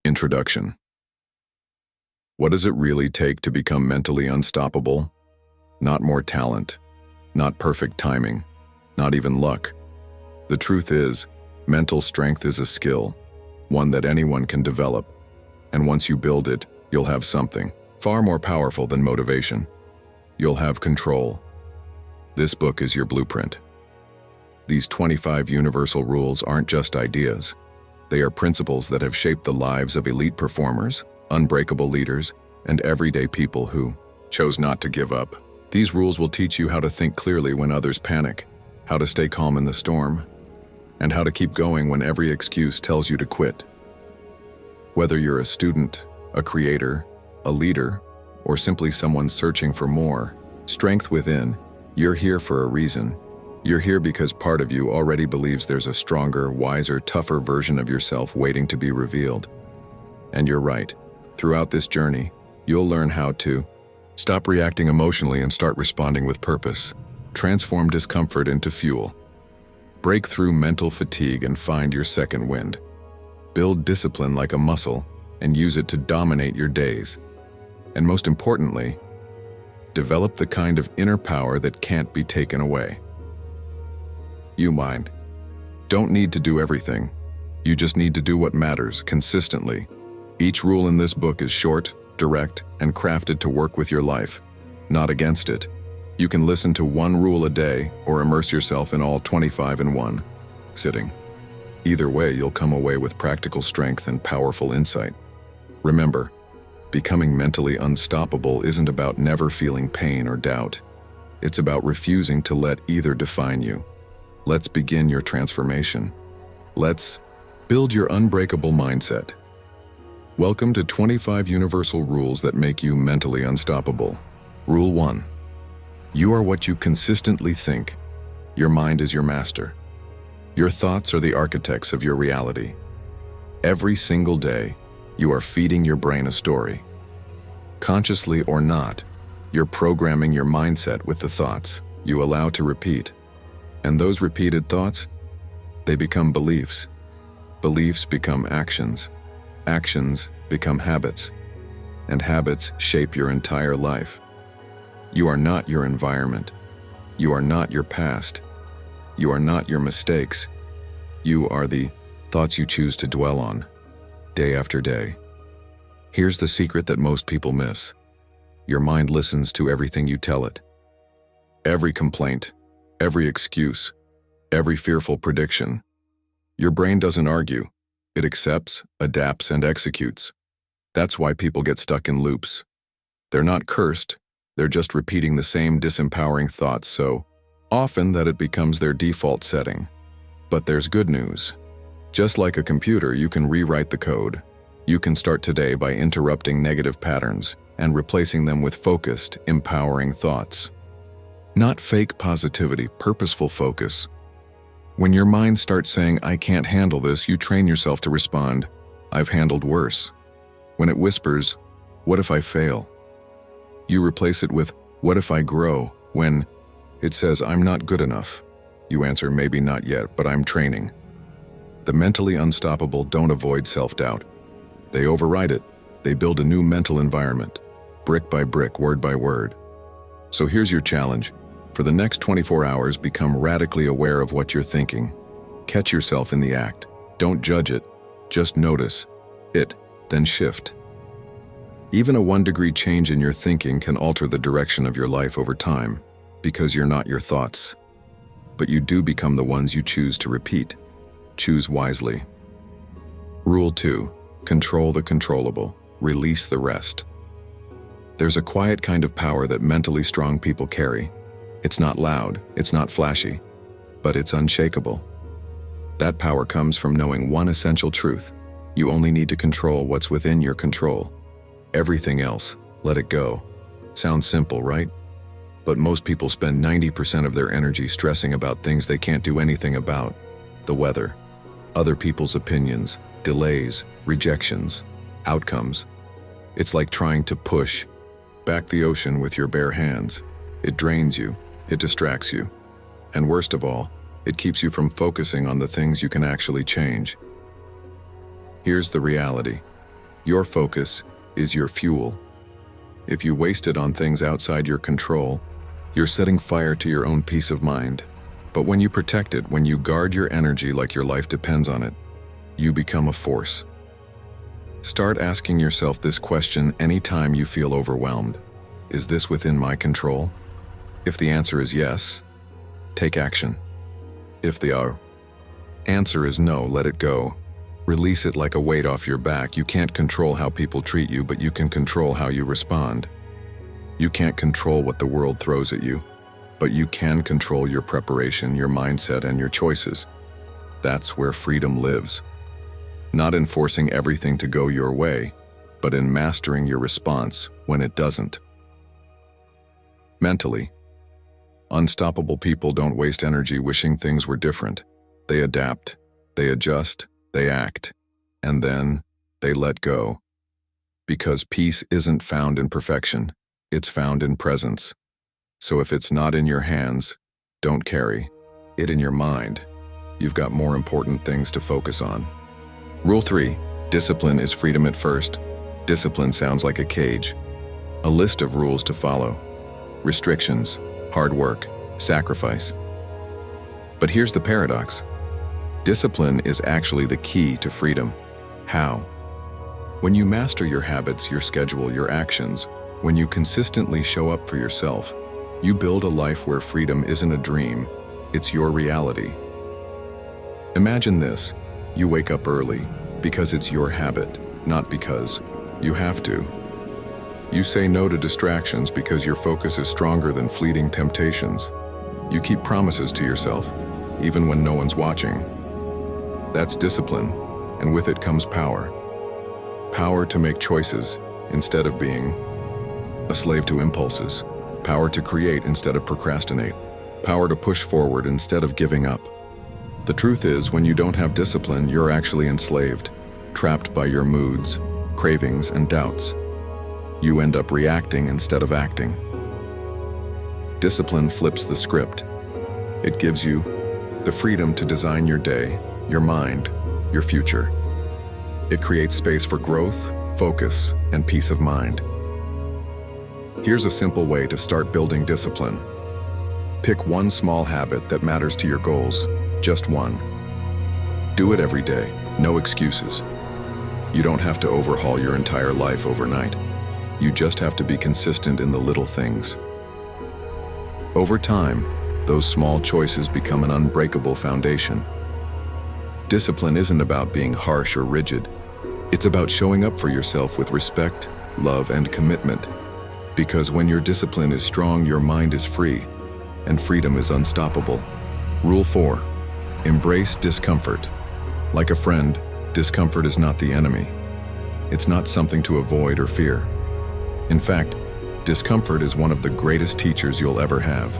Introduction. What does it really take to become mentally unstoppable? Not more talent, not perfect timing, not even luck. The truth is, mental strength is a skill, one that anyone can develop. And once you build it, you'll have something far more powerful than motivation. You'll have control. This book is your blueprint. These 25 universal rules aren't just ideas. They are principles that have shaped the lives of elite performers, unbreakable leaders, and everyday people who chose not to give up. These rules will teach you how to think clearly when others panic, how to stay calm in the storm, and how to keep going when every excuse tells you to quit. Whether you're a student, a creator, a leader, or simply someone searching for more strength within, you're here for a reason. You're here because part of you already believes there's a stronger, wiser, tougher version of yourself waiting to be revealed. And you're right. Throughout this journey, you'll learn how to stop reacting emotionally and start responding with purpose, transform discomfort into fuel, break through mental fatigue and find your second wind, build discipline like a muscle and use it to dominate your days, and most importantly, develop the kind of inner power that can't be taken away. You mind. Don't need to do everything. You just need to do what matters consistently. Each rule in this book is short, direct, and crafted to work with your life, not against it. You can listen to one rule a day or immerse yourself in all 25 in one sitting. Either way, you'll come away with practical strength and powerful insight. Remember, becoming mentally unstoppable isn't about never feeling pain or doubt. It's about refusing to let either define you. Let's begin your transformation. Let's build your unbreakable mindset. Welcome to 25 universal rules that make you mentally unstoppable. Rule 1. You are what you consistently think. Your mind is your master. Your thoughts are the architects of your reality. Every single day, you are feeding your brain a story. Consciously or not, you're programming your mindset with the thoughts you allow to repeat. And those repeated thoughts, they become beliefs. Beliefs become actions. Actions become habits. And habits shape your entire life. You are not your environment. You are not your past. You are not your mistakes. You are the thoughts you choose to dwell on, day after day. Here's the secret that most people miss. Your mind listens to everything you tell it. Every complaint, every excuse, every fearful prediction. Your brain doesn't argue. It accepts, adapts, and executes. That's why people get stuck in loops. They're not cursed. They're just repeating the same disempowering thoughts so often that it becomes their default setting. But there's good news. Just like a computer, you can rewrite the code. You can start today by interrupting negative patterns and replacing them with focused, empowering thoughts. Not fake positivity, purposeful focus. When your mind starts saying, "I can't handle this," you train yourself to respond, "I've handled worse." When it whispers, "What if I fail?" you replace it with, "What if I grow?" When it says, "I'm not good enough," you answer, "Maybe not yet, but I'm training." The mentally unstoppable don't avoid self-doubt. They override it. They build a new mental environment, brick by brick, word by word. So here's your challenge. For the next 24 hours, become radically aware of what you're thinking. Catch yourself in the act. Don't judge it. Just notice it, then shift. Even a 1-degree change in your thinking can alter the direction of your life over time, because you're not your thoughts. But you do become the ones you choose to repeat. Choose wisely. Rule 2. Control the controllable. Release the rest. There's a quiet kind of power that mentally strong people carry. It's not loud, it's not flashy, but it's unshakable. That power comes from knowing one essential truth. You only need to control what's within your control. Everything else, let it go. Sounds simple, right? But most people spend 90% of their energy stressing about things they can't do anything about. The weather, other people's opinions, delays, rejections, outcomes. It's like trying to push back the ocean with your bare hands. It drains you. It distracts you. And worst of all, it keeps you from focusing on the things you can actually change. Here's the reality. Your focus is your fuel. If you waste it on things outside your control, you're setting fire to your own peace of mind. But when you protect it, when you guard your energy like your life depends on it, you become a force. Start asking yourself this question anytime you feel overwhelmed. Is this within my control? If the answer is yes, take action. If the answer is no, let it go. Release it like a weight off your back. You can't control how people treat you, but you can control how you respond. You can't control what the world throws at you, but you can control your preparation, your mindset, and your choices. That's where freedom lives. Not in forcing everything to go your way, but in mastering your response when it doesn't. Mentally, unstoppable people don't waste energy wishing things were different. They adapt, they adjust, they act, and then they let go. Because peace isn't found in perfection, it's found in presence. So if it's not in your hands, don't carry it in your mind. You've got more important things to focus on. Rule 3. Discipline is freedom at first. Discipline sounds like a cage. A list of rules to follow. Restrictions, hard work, sacrifice. But here's the paradox. Discipline is actually the key to freedom. How? When you master your habits, your schedule, your actions, when you consistently show up for yourself, you build a life where freedom isn't a dream, it's your reality. Imagine this. You wake up early because it's your habit, not because you have to. You say no to distractions because your focus is stronger than fleeting temptations. You keep promises to yourself, even when no one's watching. That's discipline, and with it comes power. Power to make choices instead of being a slave to impulses. Power to create instead of procrastinate. Power to push forward instead of giving up. The truth is, when you don't have discipline, you're actually enslaved, trapped by your moods, cravings, and doubts. You end up reacting instead of acting. Discipline flips the script. It gives you the freedom to design your day, your mind, your future. It creates space for growth, focus, and peace of mind. Here's a simple way to start building discipline. Pick one small habit that matters to your goals. Just one. Do it every day, no excuses. You don't have to overhaul your entire life overnight. You just have to be consistent in the little things. Over time, those small choices become an unbreakable foundation. Discipline isn't about being harsh or rigid. It's about showing up for yourself with respect, love, and commitment. Because when your discipline is strong, your mind is free, and freedom is unstoppable. Rule 4. Embrace discomfort. Like a friend, discomfort is not the enemy. It's not something to avoid or fear. In fact, discomfort is one of the greatest teachers you'll ever have.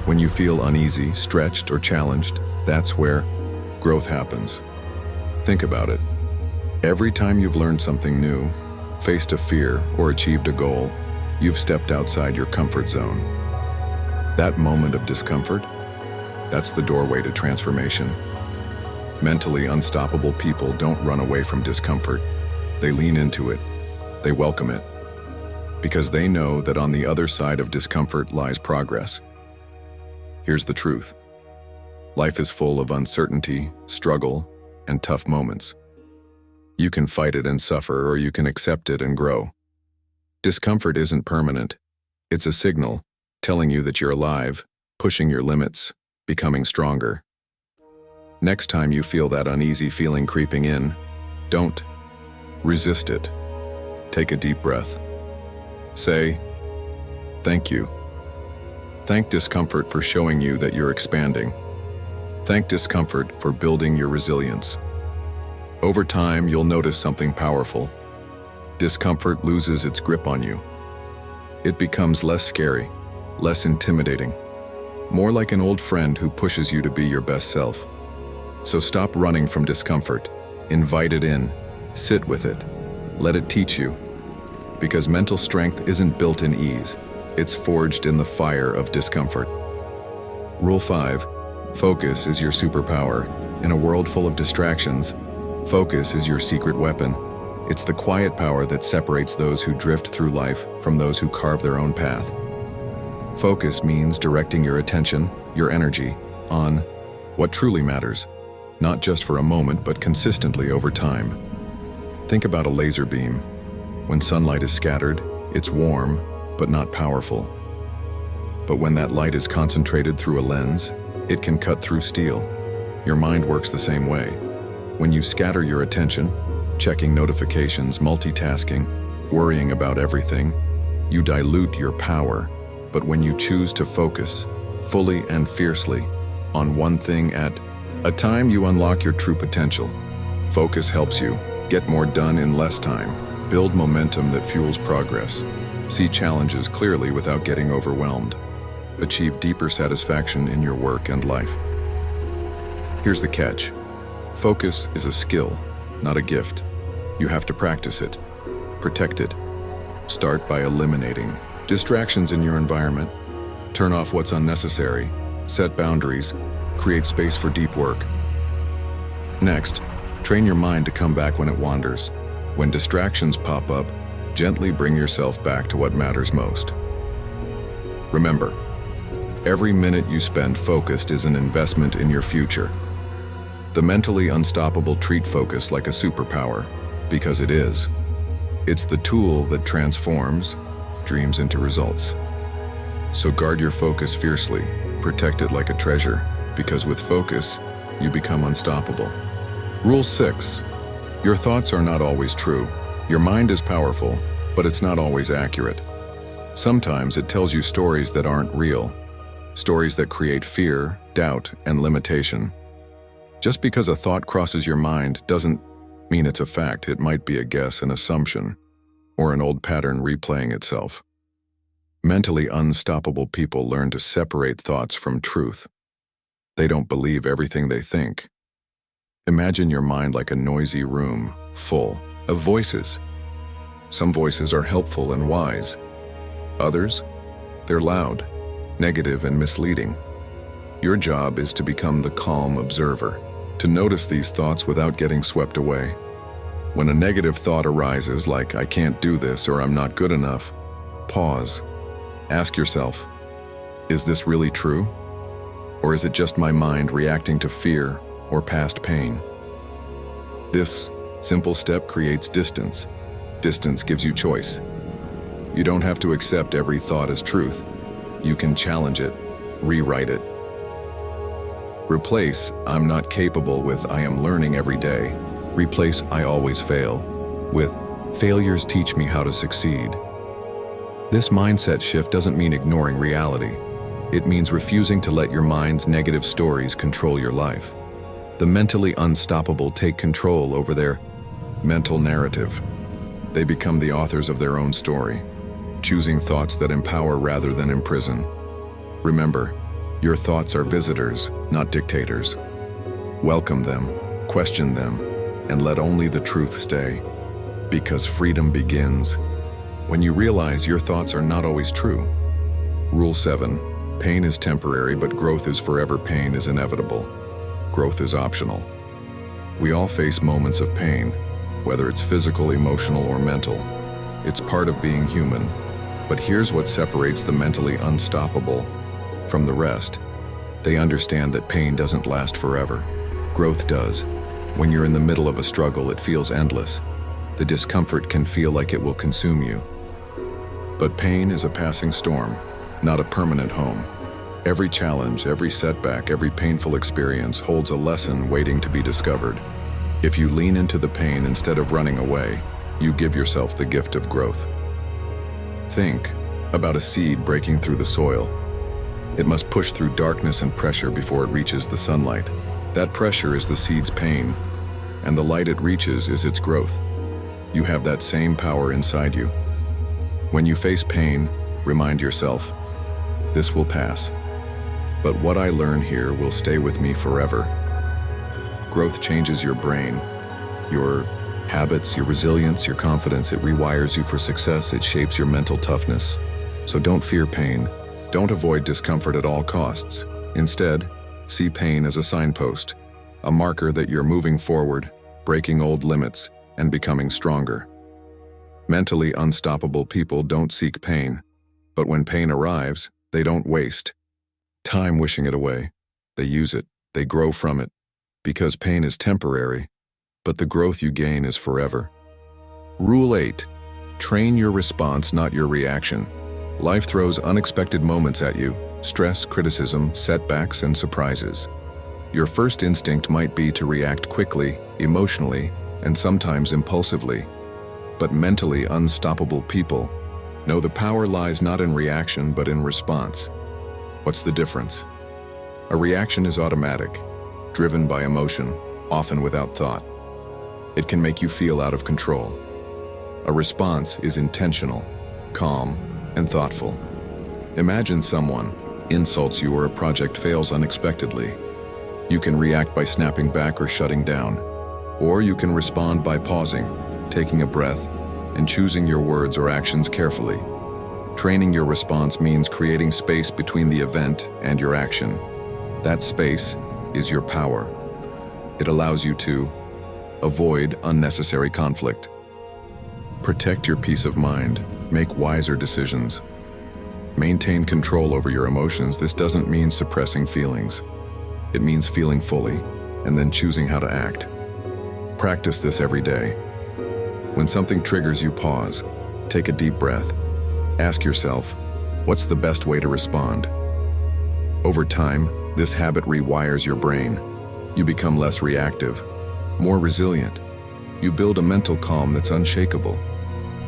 When you feel uneasy, stretched, or challenged, that's where growth happens. Think about it. Every time you've learned something new, faced a fear, or achieved a goal, you've stepped outside your comfort zone. That moment of discomfort, that's the doorway to transformation. Mentally unstoppable people don't run away from discomfort. They lean into it. They welcome it. Because they know that on the other side of discomfort lies progress. Here's the truth. Life is full of uncertainty, struggle, and tough moments. You can fight it and suffer, or you can accept it and grow. Discomfort isn't permanent. It's a signal telling you that you're alive, pushing your limits, becoming stronger. Next time you feel that uneasy feeling creeping in, don't resist it. Take a deep breath. Say, "Thank you." Thank discomfort for showing you that you're expanding. Thank discomfort for building your resilience. Over time, you'll notice something powerful. Discomfort loses its grip on you. It becomes less scary, less intimidating, more like an old friend who pushes you to be your best self. So stop running from discomfort. Invite it in. Sit with it. Let it teach you. Because mental strength isn't built in ease. It's forged in the fire of discomfort. Rule 5. Focus is your superpower. In a world full of distractions, focus is your secret weapon. It's the quiet power that separates those who drift through life from those who carve their own path. Focus means directing your attention, your energy, on what truly matters, not just for a moment but consistently over time. Think about a laser beam. When sunlight is scattered, it's warm, but not powerful. But when that light is concentrated through a lens, it can cut through steel. Your mind works the same way. When you scatter your attention, checking notifications, multitasking, worrying about everything, you dilute your power. But when you choose to focus, fully and fiercely, on one thing at a time, you unlock your true potential. Focus helps you get more done in less time, build momentum that fuels progress, see challenges clearly without getting overwhelmed, achieve deeper satisfaction in your work and life. Here's the catch. Focus is a skill, not a gift. You have to practice it, protect it. Start by eliminating distractions in your environment. Turn off what's unnecessary, set boundaries, create space for deep work. Next, train your mind to come back when it wanders. When distractions pop up, gently bring yourself back to what matters most. Remember, every minute you spend focused is an investment in your future. The mentally unstoppable treat focus like a superpower, because it is. It's the tool that transforms dreams into results. So guard your focus fiercely, protect it like a treasure, because with focus, you become unstoppable. Rule 6. Your thoughts are not always true. Your mind is powerful, but it's not always accurate. Sometimes it tells you stories that aren't real, stories that create fear, doubt, and limitation. Just because a thought crosses your mind doesn't mean it's a fact. It might be a guess, an assumption, or an old pattern replaying itself. Mentally unstoppable people learn to separate thoughts from truth. They don't believe everything they think. Imagine your mind like a noisy room, full of voices. Some voices are helpful and wise. Others, they're loud, negative, and misleading. Your job is to become the calm observer, to notice these thoughts without getting swept away. When a negative thought arises, like "I can't do this" or "I'm not good enough," pause. Ask yourself, is this really true? Or is it just my mind reacting to fear or past pain? This simple step creates distance. Distance gives you choice. You don't have to accept every thought as truth. You can challenge it, rewrite it. Replace "I'm not capable" with "I am learning every day." Replace "I always fail" with "Failures teach me how to succeed." This mindset shift doesn't mean ignoring reality. It means refusing to let your mind's negative stories control your life. The mentally unstoppable take control over their mental narrative. They become the authors of their own story, choosing thoughts that empower rather than imprison. Remember, your thoughts are visitors, not dictators. Welcome them, question them, and let only the truth stay. Because freedom begins when you realize your thoughts are not always true. Rule 7. Pain is temporary, but growth is forever. Pain is inevitable. Growth is optional. We all face moments of pain, whether it's physical, emotional, or mental. It's part of being human. But here's what separates the mentally unstoppable from the rest. They understand that pain doesn't last forever. Growth does. When you're in the middle of a struggle, it feels endless. The discomfort can feel like it will consume you. But pain is a passing storm, not a permanent home. Every challenge, every setback, every painful experience holds a lesson waiting to be discovered. If you lean into the pain instead of running away, you give yourself the gift of growth. Think about a seed breaking through the soil. It must push through darkness and pressure before it reaches the sunlight. That pressure is the seed's pain, and the light it reaches is its growth. You have that same power inside you. When you face pain, remind yourself, this will pass. But what I learn here will stay with me forever. Growth changes your brain, your habits, your resilience, your confidence. It rewires you for success. It shapes your mental toughness. So don't fear pain. Don't avoid discomfort at all costs. Instead, see pain as a signpost, a marker that you're moving forward, breaking old limits, and becoming stronger. Mentally unstoppable people don't seek pain, but when pain arrives, they don't waste time wishing it away. They use it, they grow from it, because pain is temporary, but the growth you gain is forever. Rule 8. Train your response, not your reaction. Life throws unexpected moments at you: stress, criticism, setbacks, and surprises. Your first instinct might be to react quickly, emotionally, and sometimes impulsively. But mentally unstoppable people know the power lies not in reaction but in response. What's the difference? A reaction is automatic, driven by emotion, often without thought. It can make you feel out of control. A response is intentional, calm, and thoughtful. Imagine someone insults you or a project fails unexpectedly. You can react by snapping back or shutting down, or you can respond by pausing, taking a breath, and choosing your words or actions carefully. Training your response means creating space between the event and your action. That space is your power. It allows you to avoid unnecessary conflict, protect your peace of mind, make wiser decisions, maintain control over your emotions. This doesn't mean suppressing feelings. It means feeling fully and then choosing how to act. Practice this every day. When something triggers you, pause, take a deep breath. Ask yourself, what's the best way to respond? Over time, this habit rewires your brain. You become less reactive, more resilient. You build a mental calm that's unshakable.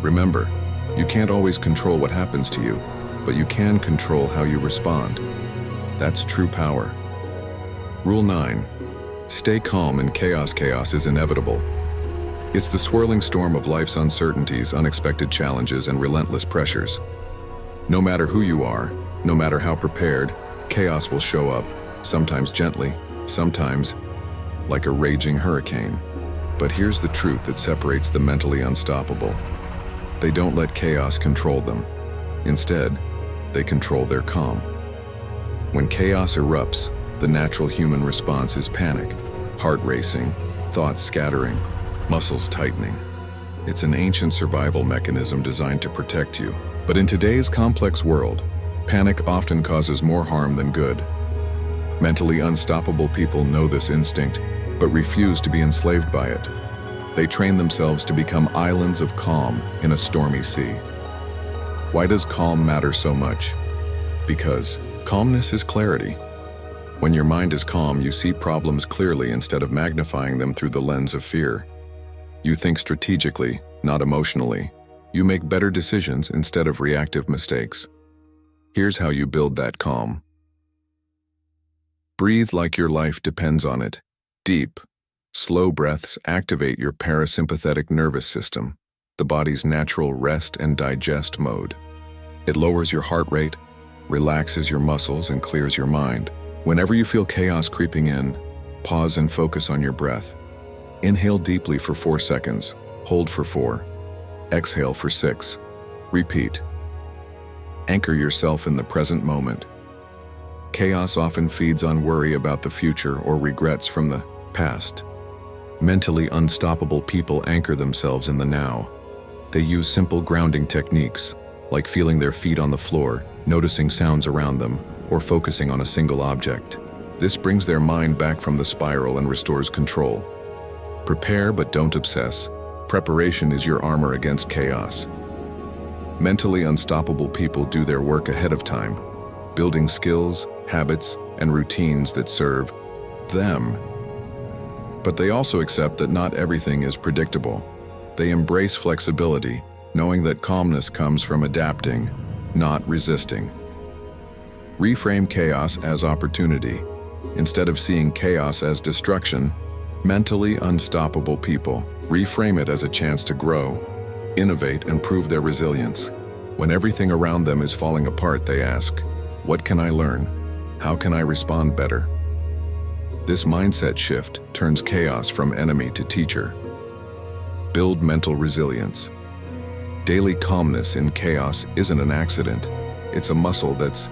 Remember, you can't always control what happens to you, but you can control how you respond. That's true power. Rule 9. Stay calm in chaos. Chaos is inevitable. It's the swirling storm of life's uncertainties, unexpected challenges, and relentless pressures. No matter who you are, no matter how prepared, chaos will show up, sometimes gently, sometimes like a raging hurricane. But here's the truth that separates the mentally unstoppable. They don't let chaos control them. Instead, they control their calm. When chaos erupts, the natural human response is panic, heart racing, thoughts scattering, muscles tightening. It's an ancient survival mechanism designed to protect you. But in today's complex world, panic often causes more harm than good. Mentally unstoppable people know this instinct, but refuse to be enslaved by it. They train themselves to become islands of calm in a stormy sea. Why does calm matter so much? Because calmness is clarity. When your mind is calm, you see problems clearly instead of magnifying them through the lens of fear. You think strategically, not emotionally. You make better decisions instead of reactive mistakes. Here's how you build that calm. Breathe like your life depends on it. Deep, slow breaths activate your parasympathetic nervous system, the body's natural rest and digest mode. It lowers your heart rate, relaxes your muscles, and clears your mind. Whenever you feel chaos creeping in, pause and focus on your breath. Inhale deeply for 4 seconds, hold for 4, exhale for 6, repeat. Anchor yourself in the present moment. Chaos often feeds on worry about the future or regrets from the past. Mentally unstoppable people anchor themselves in the now. They use simple grounding techniques, like feeling their feet on the floor, noticing sounds around them, or focusing on a single object. This brings their mind back from the spiral and restores control. Prepare but don't obsess. Preparation is your armor against chaos. Mentally unstoppable people do their work ahead of time, building skills, habits, and routines that serve them. But they also accept that not everything is predictable. They embrace flexibility, knowing that calmness comes from adapting, not resisting. Reframe chaos as opportunity. Instead of seeing chaos as destruction, mentally unstoppable people reframe it as a chance to grow, innovate, and prove their resilience. When everything around them is falling apart, they ask, "What can I learn? How can I respond better?" This mindset shift turns chaos from enemy to teacher. Build mental resilience. Daily calmness in chaos isn't an accident. It's a muscle that's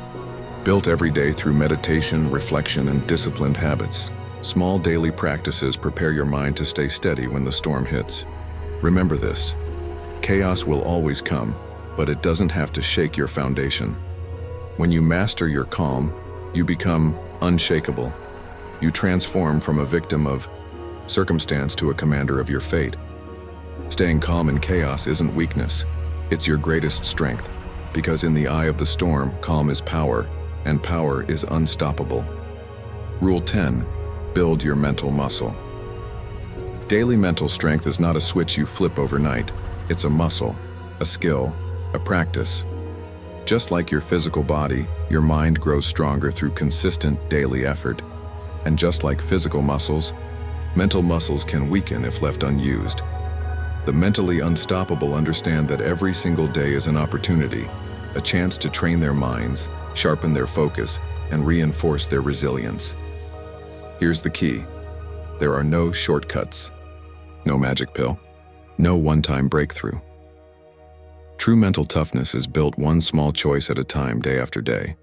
built every day through meditation, reflection, and disciplined habits. Small daily practices prepare your mind to stay steady when the storm hits. Remember this: chaos will always come, but it doesn't have to shake your foundation. When you master your calm, you become unshakable. You transform from a victim of circumstance to a commander of your fate. Staying calm in chaos isn't weakness, it's your greatest strength, because in the eye of the storm, calm is power, and power is unstoppable. Rule 10: build your mental muscle. Daily mental strength is not a switch you flip overnight. It's a muscle, a skill, a practice. Just like your physical body, your mind grows stronger through consistent daily effort. And just like physical muscles, mental muscles can weaken if left unused. The mentally unstoppable understand that every single day is an opportunity, a chance to train their minds, sharpen their focus, and reinforce their resilience. Here's the key: there are no shortcuts, no magic pill, no one-time breakthrough. True mental toughness is built one small choice at a time, day after day.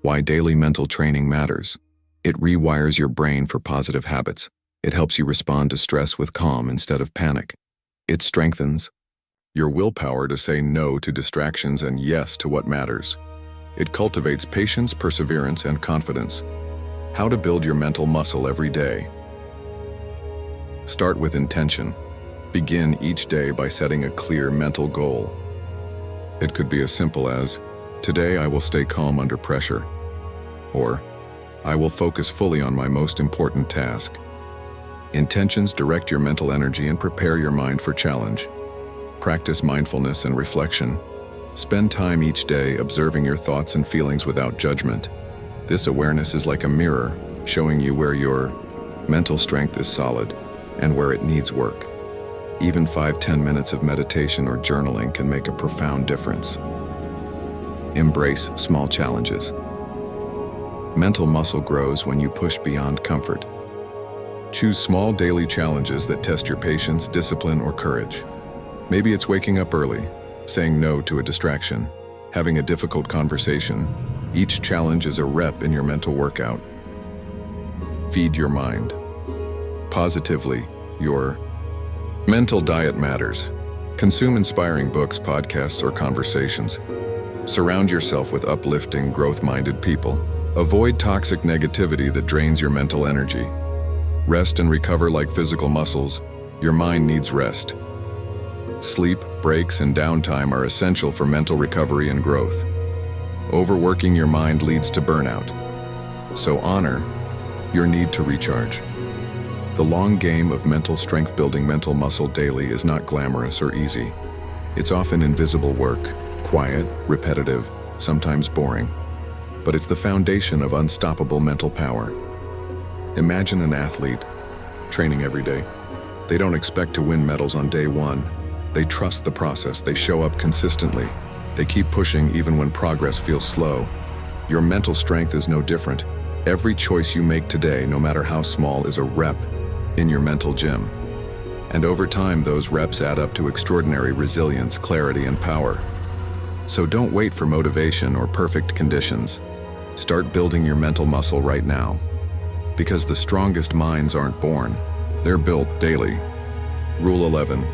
Why daily mental training matters: it rewires your brain for positive habits. It helps you respond to stress with calm instead of panic. It strengthens your willpower to say no to distractions and yes to what matters. It cultivates patience, perseverance, and confidence. How to build your mental muscle every day. Start with intention. Begin each day by setting a clear mental goal. It could be as simple as, today I will stay calm under pressure, or I will focus fully on my most important task. Intentions direct your mental energy and prepare your mind for challenge. Practice mindfulness and reflection. Spend time each day observing your thoughts and feelings without judgment. This awareness is like a mirror, showing you where your mental strength is solid and where it needs work. Even 5-10 minutes of meditation or journaling can make a profound difference. Embrace small challenges. Mental muscle grows when you push beyond comfort. Choose small daily challenges that test your patience, discipline, or courage. Maybe it's waking up early, saying no to a distraction, having a difficult conversation. Each challenge is a rep in your mental workout. Feed your mind positively. Your mental diet matters. Consume inspiring books, podcasts, or conversations. Surround yourself with uplifting, growth-minded people. Avoid toxic negativity that drains your mental energy. Rest and recover like physical muscles. Your mind needs rest. Sleep, breaks, and downtime are essential for mental recovery and growth. Overworking your mind leads to burnout. So honor your need to recharge. The long game of mental strength, building mental muscle daily, is not glamorous or easy. It's often invisible work, quiet, repetitive, sometimes boring. But it's the foundation of unstoppable mental power. Imagine an athlete training every day. They don't expect to win medals on day one. They trust the process. They show up consistently. They keep pushing even when progress feels slow. Your mental strength is no different. Every choice you make today, no matter how small, is a rep in your mental gym. And over time, those reps add up to extraordinary resilience, clarity, and power. So don't wait for motivation or perfect conditions. Start building your mental muscle right now. Because the strongest minds aren't born, they're built daily. Rule 11.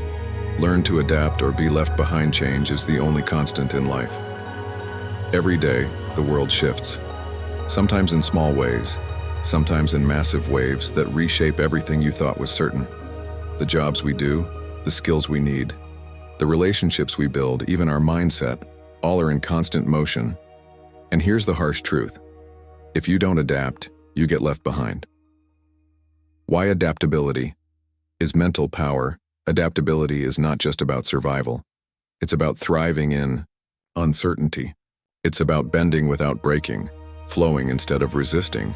Learn to adapt or be left behind. Change is the only constant in life. Every day, the world shifts. Sometimes in small ways, sometimes in massive waves that reshape everything you thought was certain. The jobs we do, the skills we need, the relationships we build, even our mindset, all are in constant motion. And here's the harsh truth: if you don't adapt, you get left behind. Why adaptability is mental power? Adaptability is not just about survival. It's about thriving in uncertainty. It's about bending without breaking, flowing instead of resisting.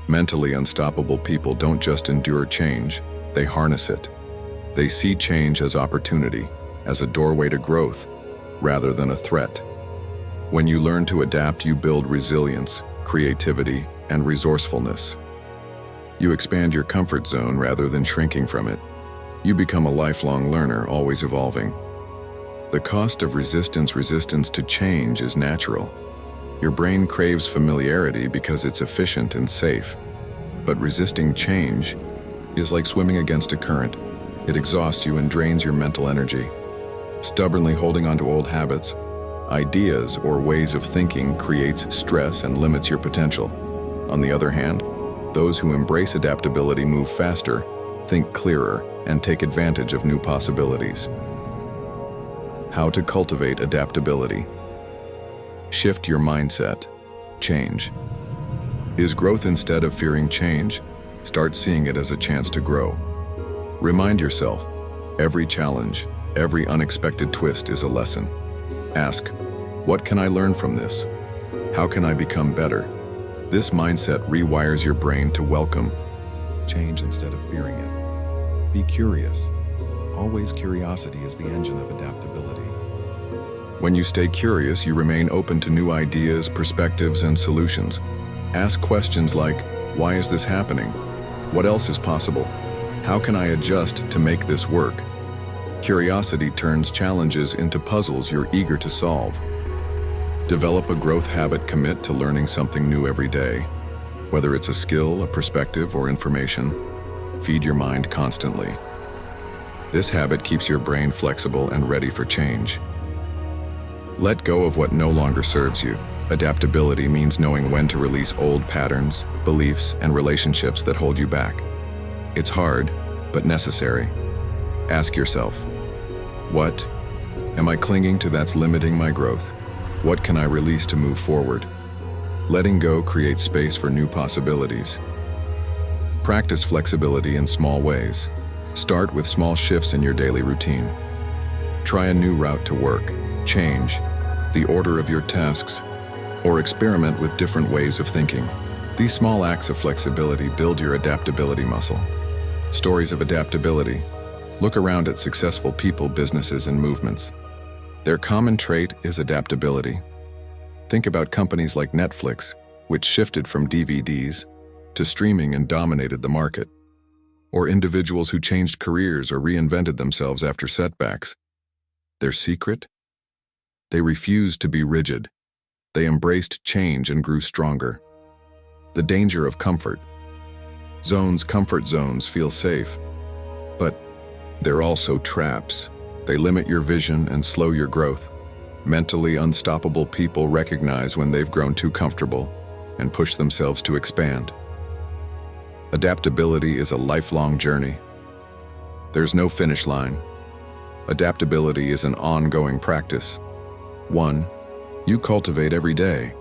Mentally unstoppable people don't just endure change, they harness it. They see change as opportunity, as a doorway to growth, rather than a threat. When you learn to adapt, you build resilience, creativity, and resourcefulness. You expand your comfort zone rather than shrinking from it. You become a lifelong learner, always evolving. The cost of resistance to change is natural. Your brain craves familiarity because it's efficient and safe. But resisting change is like swimming against a current. It exhausts you and drains your mental energy. Stubbornly holding on to old habits, ideas, or ways of thinking creates stress and limits your potential. On the other hand, those who embrace adaptability move faster, think clearer, and take advantage of new possibilities. How to cultivate adaptability. Shift your mindset. Change. Is growth instead of fearing change? Start seeing it as a chance to grow. Remind yourself, every challenge, every unexpected twist is a lesson. Ask, what can I learn from this? How can I become better? This mindset rewires your brain to welcome change instead of fearing it. Be curious. Always curiosity is the engine of adaptability. When you stay curious, you remain open to new ideas, perspectives, and solutions. Ask questions like, why is this happening? What else is possible? How can I adjust to make this work? Curiosity turns challenges into puzzles you're eager to solve. Develop a growth habit. Commit to learning something new every day. Whether it's a skill, a perspective, or information, feed your mind constantly. This habit keeps your brain flexible and ready for change. Let go of what no longer serves you. Adaptability means knowing when to release old patterns, beliefs, and relationships that hold you back. It's hard, but necessary. Ask yourself, what am I clinging to that's limiting my growth? What can I release to move forward? Letting go creates space for new possibilities. Practice flexibility in small ways. Start with small shifts in your daily routine. Try a new route to work. Change the order of your tasks, or experiment with different ways of thinking. These small acts of flexibility build your adaptability muscle. Stories of adaptability. Look around at successful people, businesses, and movements. Their common trait is adaptability. Think about companies like Netflix, which shifted from DVDs to streaming and dominated the market. Or individuals who changed careers or reinvented themselves after setbacks. Their secret? They refused to be rigid. They embraced change and grew stronger. The danger of comfort. Comfort zones feel safe, but they're also traps. They limit your vision and slow your growth. Mentally unstoppable people recognize when they've grown too comfortable and push themselves to expand. Adaptability is a lifelong journey. There's no finish line. Adaptability is an ongoing practice. One you cultivate every day.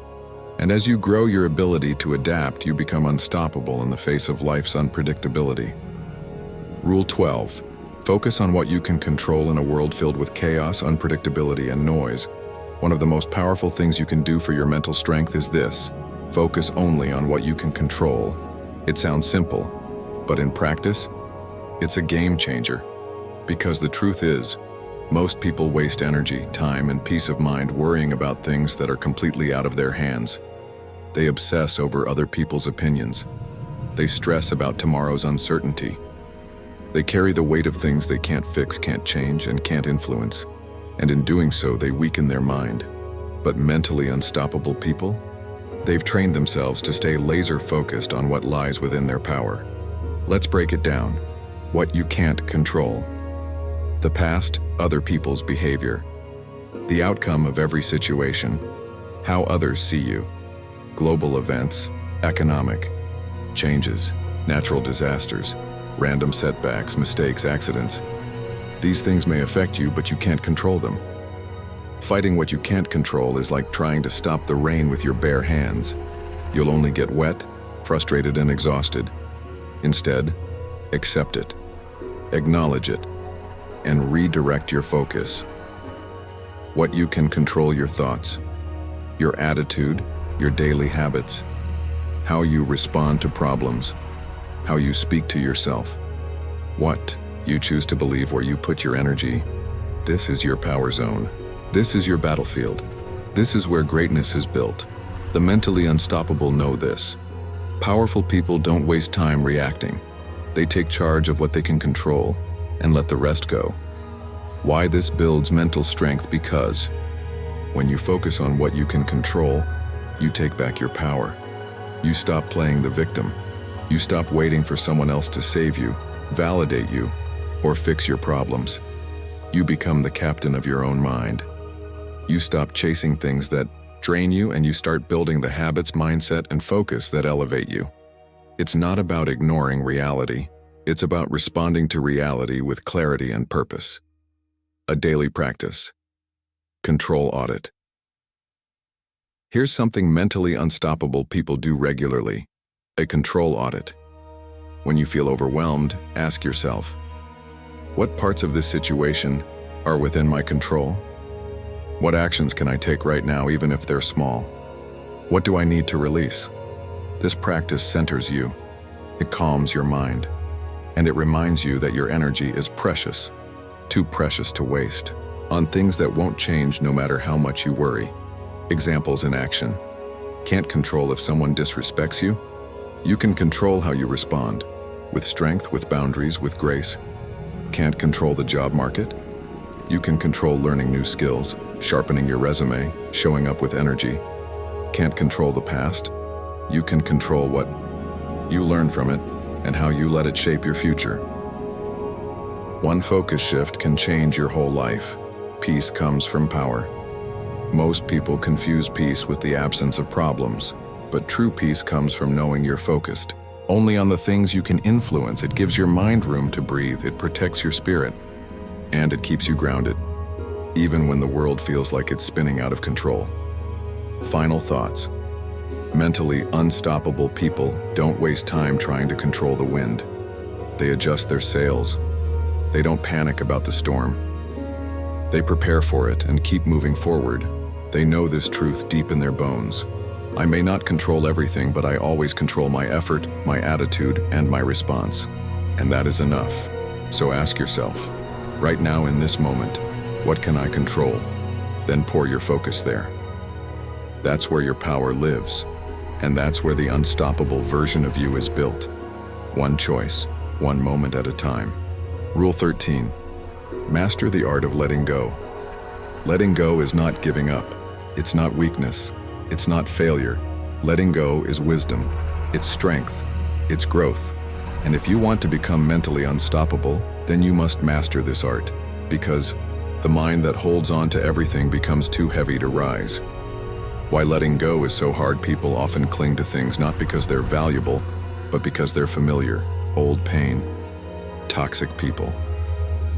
And as you grow your ability to adapt, you become unstoppable in the face of life's unpredictability. Rule 12. Focus on what you can control in a world filled with chaos, unpredictability, and noise. One of the most powerful things you can do for your mental strength is this: focus only on what you can control. It sounds simple, but in practice, it's a game changer. Because the truth is, most people waste energy, time, and peace of mind worrying about things that are completely out of their hands. They obsess over other people's opinions. They stress about tomorrow's uncertainty. They carry the weight of things they can't fix, can't change, and can't influence. And in doing so, they weaken their mind. But mentally unstoppable people? They've trained themselves to stay laser-focused on what lies within their power. Let's break it down. What you can't control. The past, other people's behavior. The outcome of every situation. How others see you. Global events, economic changes, natural disasters, random setbacks, mistakes, accidents. These things may affect you, but you can't control them. Fighting what you can't control is like trying to stop the rain with your bare hands. You'll only get wet, frustrated, and exhausted. Instead, accept it, acknowledge it, and redirect your focus. What you can control: your thoughts, your attitude, your daily habits, how you respond to problems, how you speak to yourself, what you choose to believe, where you put your energy. This is your power zone. This is your battlefield. This is where greatness is built. The mentally unstoppable know this. Powerful people don't waste time reacting. They take charge of what they can control and let the rest go. Why this builds mental strength? Because when you focus on what you can control, you take back your power. You stop playing the victim. You stop waiting for someone else to save you, validate you, or fix your problems. You become the captain of your own mind. You stop chasing things that drain you and you start building the habits, mindset, and focus that elevate you. It's not about ignoring reality. It's about responding to reality with clarity and purpose. A daily practice. Control audit. Here's something mentally unstoppable people do regularly. A control audit. When you feel overwhelmed, ask yourself, what parts of this situation are within my control? What actions can I take right now, even if they're small? What do I need to release? This practice centers you. It calms your mind. And it reminds you that your energy is precious, too precious to waste, on things that won't change no matter how much you worry. Examples in action. Can't control if someone disrespects you? You can control how you respond, with strength, with boundaries, with grace. Can't control the job market? You can control learning new skills, sharpening your resume, showing up with energy. Can't control the past? You can control what you learn from it and how you let it shape your future. One focus shift can change your whole life. Peace comes from power. Most people confuse peace with the absence of problems, but true peace comes from knowing you're focused only on the things you can influence. It gives your mind room to breathe, it protects your spirit, and it keeps you grounded, even when the world feels like it's spinning out of control. Final thoughts. Mentally unstoppable people don't waste time trying to control the wind. They adjust their sails. They don't panic about the storm. They prepare for it and keep moving forward. They know this truth deep in their bones. I may not control everything, but I always control my effort, my attitude, and my response. And that is enough. So ask yourself, right now in this moment, what can I control? Then pour your focus there. That's where your power lives. And that's where the unstoppable version of you is built. One choice, one moment at a time. Rule 13. Master the art of letting go. Letting go is not giving up. It's not weakness. It's not failure. Letting go is wisdom. It's strength. It's growth. And if you want to become mentally unstoppable, then you must master this art. Because the mind that holds on to everything becomes too heavy to rise. Why letting go is so hard. People often cling to things not because they're valuable, but because they're familiar. Old pain, toxic people,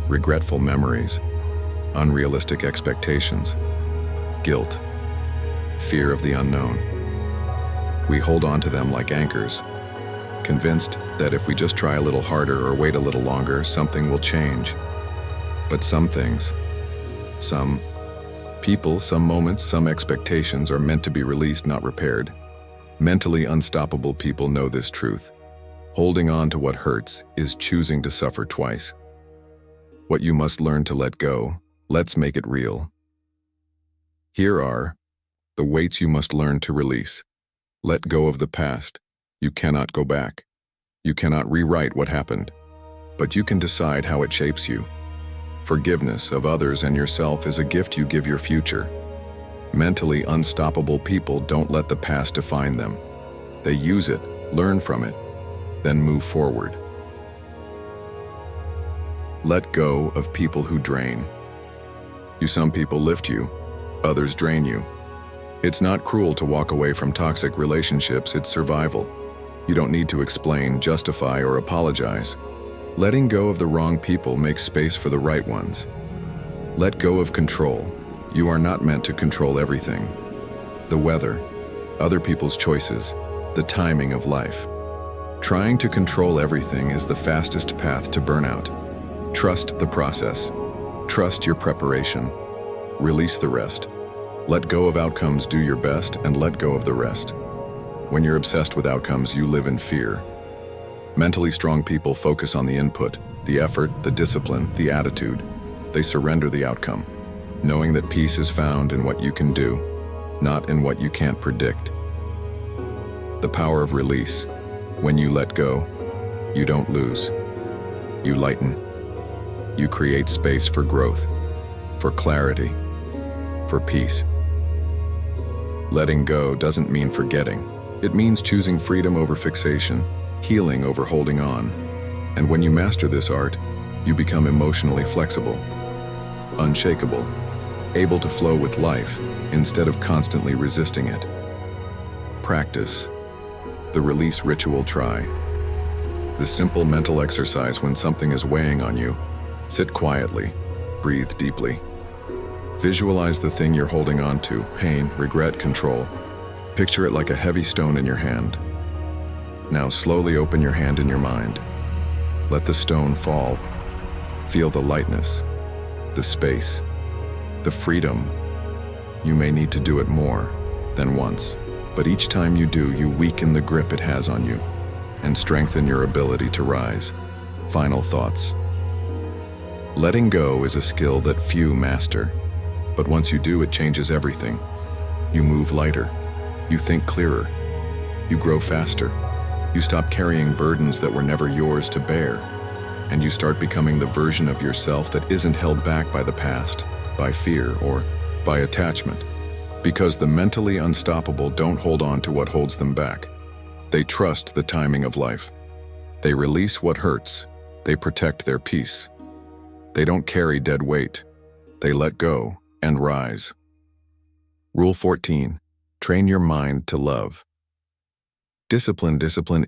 regretful memories, unrealistic expectations, guilt, fear of the unknown. We hold on to them like anchors, convinced that if we just try a little harder or wait a little longer, something will change. But some things, some people, some moments, some expectations are meant to be released, not repaired. Mentally unstoppable people know this truth. Holding on to what hurts is choosing to suffer twice. What you must learn to let go, let's make it real. Here are the weights you must learn to release. Let go of the past. You cannot go back. You cannot rewrite what happened, but you can decide how it shapes you. Forgiveness of others and yourself is a gift you give your future. Mentally unstoppable people don't let the past define them. They use it, learn from it, then move forward. Let go of people who drain. Some people lift you, others drain you. It's not cruel to walk away from toxic relationships, it's survival. You don't need to explain, justify, or apologize. Letting go of the wrong people makes space for the right ones. Let go of control. You are not meant to control everything. The weather, other people's choices, the timing of life. Trying to control everything is the fastest path to burnout. Trust the process. Trust your preparation. Release the rest. Let go of outcomes, do your best, and let go of the rest. When you're obsessed with outcomes, you live in fear. Mentally strong people focus on the input, the effort, the discipline, the attitude. They surrender the outcome, knowing that peace is found in what you can do, not in what you can't predict. The power of release. When you let go, you don't lose. You lighten. You create space for growth, for clarity, for peace. Letting go doesn't mean forgetting. It means choosing freedom over fixation, healing over holding on. And when you master this art, You become emotionally flexible, unshakable, able to flow with life instead of constantly resisting it. Practice. The release ritual. Try. The simple mental exercise when something is weighing on you. Sit quietly, breathe deeply. Visualize the thing you're holding on to, pain, regret, control. Picture it like a heavy stone in your hand. Now slowly open your hand in your mind. Let the stone fall. Feel the lightness, the space, the freedom. You may need to do it more than once, but each time you do, you weaken the grip it has on you and strengthen your ability to rise. Final thoughts. Letting go is a skill that few master, but once you do, it changes everything. You move lighter, you think clearer, you grow faster, you stop carrying burdens that were never yours to bear, and you start becoming the version of yourself that isn't held back by the past, by fear, or by attachment. Because the mentally unstoppable don't hold on to what holds them back. They trust the timing of life. They release what hurts. They protect their peace. They don't carry dead weight. They let go and rise. Rule 14. Train your mind to love. Discipline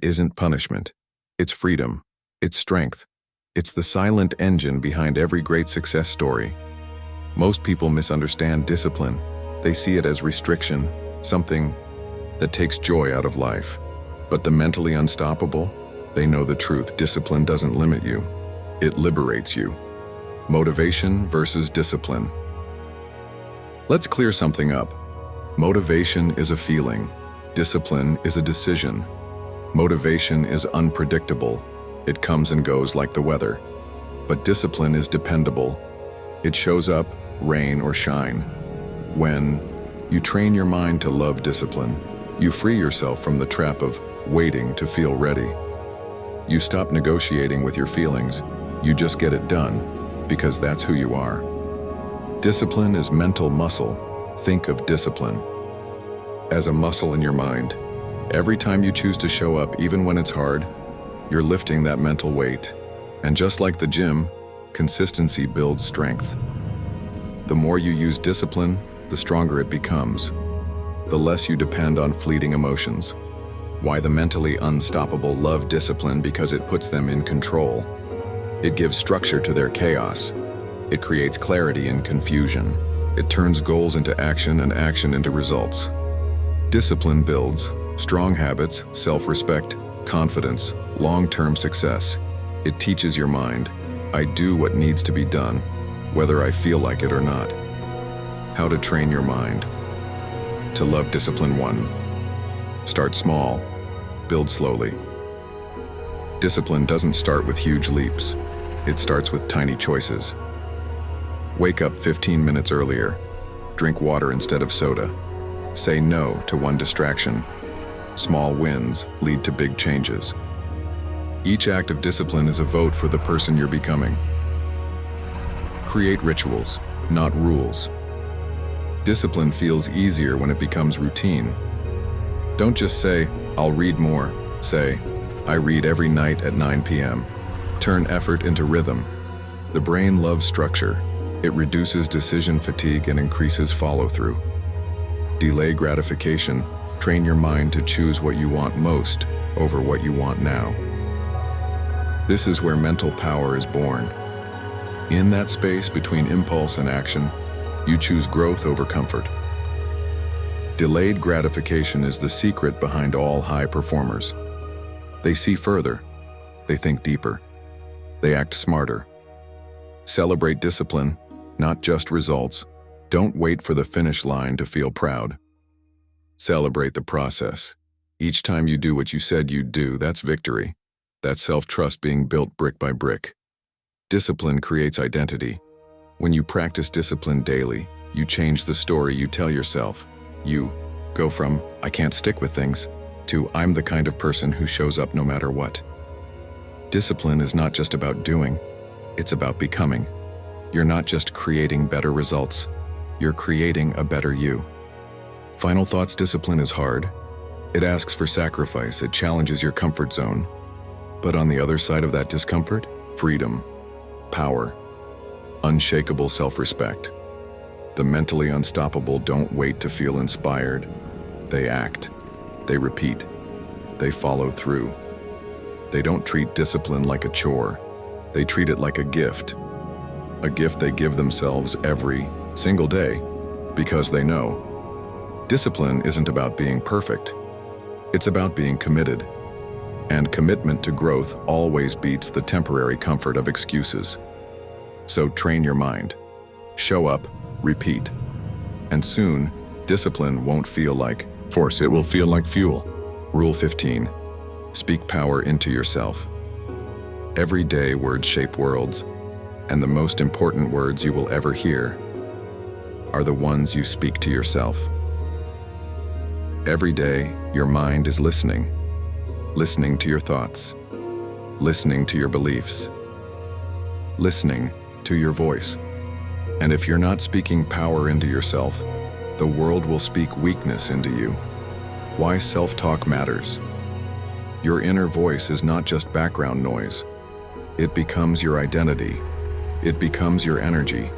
isn't punishment. It's freedom. It's strength. It's the silent engine behind every great success story. Most people misunderstand discipline. They see it as restriction, something that takes joy out of life. But the mentally unstoppable, they know the truth. Discipline doesn't limit you. It liberates you. Motivation versus discipline. Let's clear something up. Motivation is a feeling. Discipline is a decision. Motivation is unpredictable. It comes and goes like the weather. But discipline is dependable. It shows up, rain or shine. When you train your mind to love discipline, you free yourself from the trap of waiting to feel ready. You stop negotiating with your feelings. You just get it done, because that's who you are. Discipline is mental muscle. Think of discipline as a muscle in your mind. Every time you choose to show up, even when it's hard, you're lifting that mental weight. And just like the gym, consistency builds strength. The more you use discipline, the stronger it becomes. The less you depend on fleeting emotions. Why the mentally unstoppable love discipline? Because it puts them in control. It gives structure to their chaos. It creates clarity in confusion. It turns goals into action and action into results. Discipline builds strong habits, self-respect, confidence, long-term success. It teaches your mind, I do what needs to be done, whether I feel like it or not. How to train your mind to love discipline. 1. Start small, build slowly. Discipline doesn't start with huge leaps. It starts with tiny choices. Wake up 15 minutes earlier. Drink water instead of soda. Say no to one distraction. Small wins lead to big changes. Each act of discipline is a vote for the person you're becoming. Create rituals, not rules. Discipline feels easier when it becomes routine. Don't just say, I'll read more. Say, I read every night at 9 p.m. Turn effort into rhythm. The brain loves structure. It reduces decision fatigue and increases follow-through. Delay gratification. Train your mind to choose what you want most over what you want now. This is where mental power is born. In that space between impulse and action, you choose growth over comfort. Delayed gratification is the secret behind all high performers. They see further. They think deeper. They act smarter. Celebrate discipline, not just results. Don't wait for the finish line to feel proud. Celebrate the process. Each time you do what you said you'd do, that's victory. That's self-trust being built brick by brick. Discipline creates identity. When you practice discipline daily, you change the story you tell yourself. You go from, I can't stick with things, to I'm the kind of person who shows up no matter what. Discipline is not just about doing, it's about becoming. You're not just creating better results, you're creating a better you. Final thoughts. Discipline is hard. It asks for sacrifice, it challenges your comfort zone. But on the other side of that discomfort, freedom. Power. Unshakable self-respect. The mentally unstoppable don't wait to feel inspired. They act. They repeat. They follow through. They don't treat discipline like a chore. They treat it like a gift. A gift they give themselves every single day because they know discipline isn't about being perfect. It's about being committed. And commitment to growth always beats the temporary comfort of excuses. So train your mind. Show up, repeat. And soon, discipline won't feel like force, it will feel like fuel. Rule 15. Speak power into yourself. Every day, words shape worlds, and the most important words you will ever hear are the ones you speak to yourself. Every day, your mind is listening to your thoughts, listening to your beliefs, listening to your voice. And if you're not speaking power into yourself, the world will speak weakness into you. Why self-talk matters. Your inner voice is not just background noise. It becomes your identity. It becomes your energy.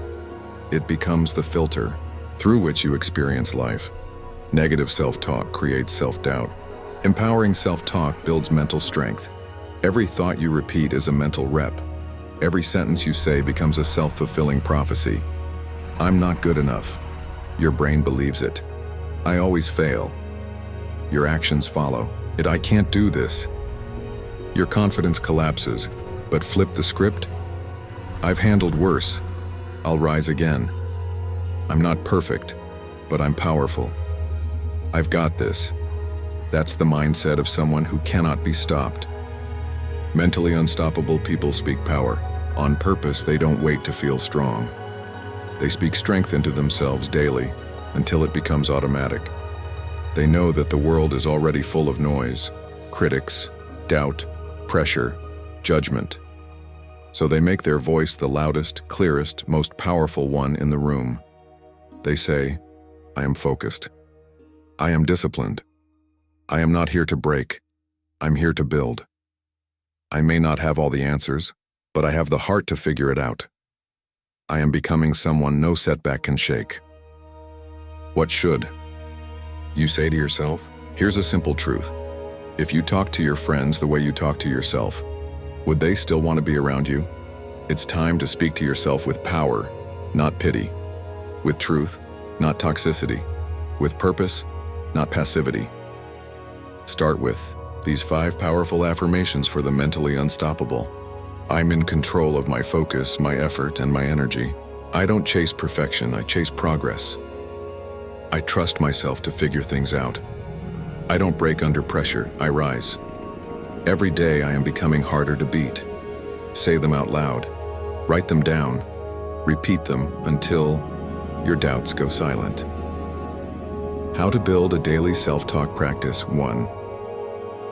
It becomes the filter through which you experience life. Negative self-talk creates self-doubt. Empowering self-talk builds mental strength. Every thought you repeat is a mental rep. Every sentence you say becomes a self-fulfilling prophecy. I'm not good enough. Your brain believes it. I always fail. Your actions follow it. I can't do this. Your confidence collapses, but flip the script. I've handled worse. I'll rise again. I'm not perfect, but I'm powerful. I've got this. That's the mindset of someone who cannot be stopped. Mentally unstoppable people speak power. On purpose, they don't wait to feel strong. They speak strength into themselves daily until it becomes automatic. They know that the world is already full of noise, critics, doubt, pressure, judgment. So they make their voice the loudest, clearest, most powerful one in the room. They say, I am focused. I am disciplined. I am not here to break. I'm here to build. I may not have all the answers, but I have the heart to figure it out. I am becoming someone no setback can shake. What should you say to yourself? Here's a simple truth. If you talk to your friends the way you talk to yourself, would they still want to be around you? It's time to speak to yourself with power, not pity. With truth, not toxicity. With purpose, not passivity. Start with these 5 powerful affirmations for the mentally unstoppable. I'm in control of my focus, my effort, and my energy. I don't chase perfection, I chase progress. I trust myself to figure things out. I don't break under pressure, I rise. Every day I am becoming harder to beat. Say them out loud. Write them down. Repeat them until your doubts go silent. How to build a daily self-talk practice. 1.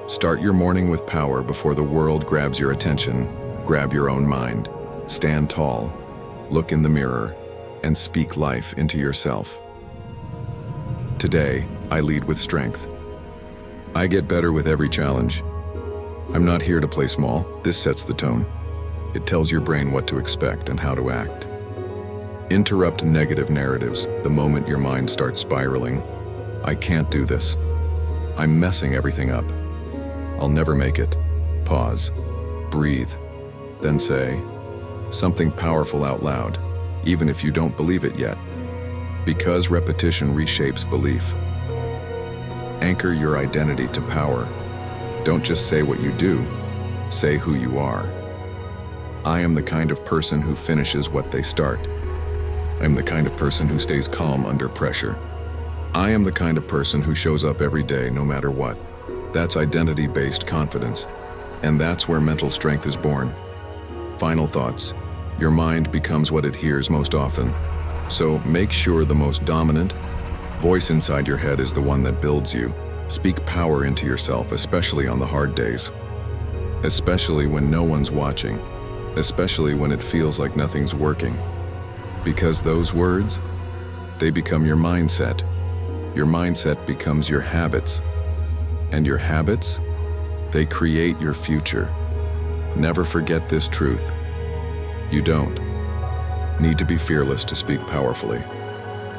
Start your morning with power before the world grabs your attention. Grab your own mind. Stand tall. Look in the mirror and speak life into yourself. Today, I lead with strength. I get better with every challenge. I'm not here to play small. This sets the tone. It tells your brain what to expect and how to act. Interrupt negative narratives the moment your mind starts spiraling. I can't do this. I'm messing everything up. I'll never make it. Pause. Breathe. Then say something powerful out loud, even if you don't believe it yet. Because repetition reshapes belief. Anchor your identity to power. Don't just say what you do, say who you are. I am the kind of person who finishes what they start. I am the kind of person who stays calm under pressure. I am the kind of person who shows up every day no matter what. That's identity-based confidence, and that's where mental strength is born. Final thoughts. Your mind becomes what it hears most often. So make sure the most dominant voice inside your head is the one that builds you. Speak power into yourself, especially on the hard days. Especially when no one's watching. Especially when it feels like nothing's working. Because those words, they become your mindset. Your mindset becomes your habits. And your habits, they create your future. Never forget this truth. You don't need to be fearless to speak powerfully.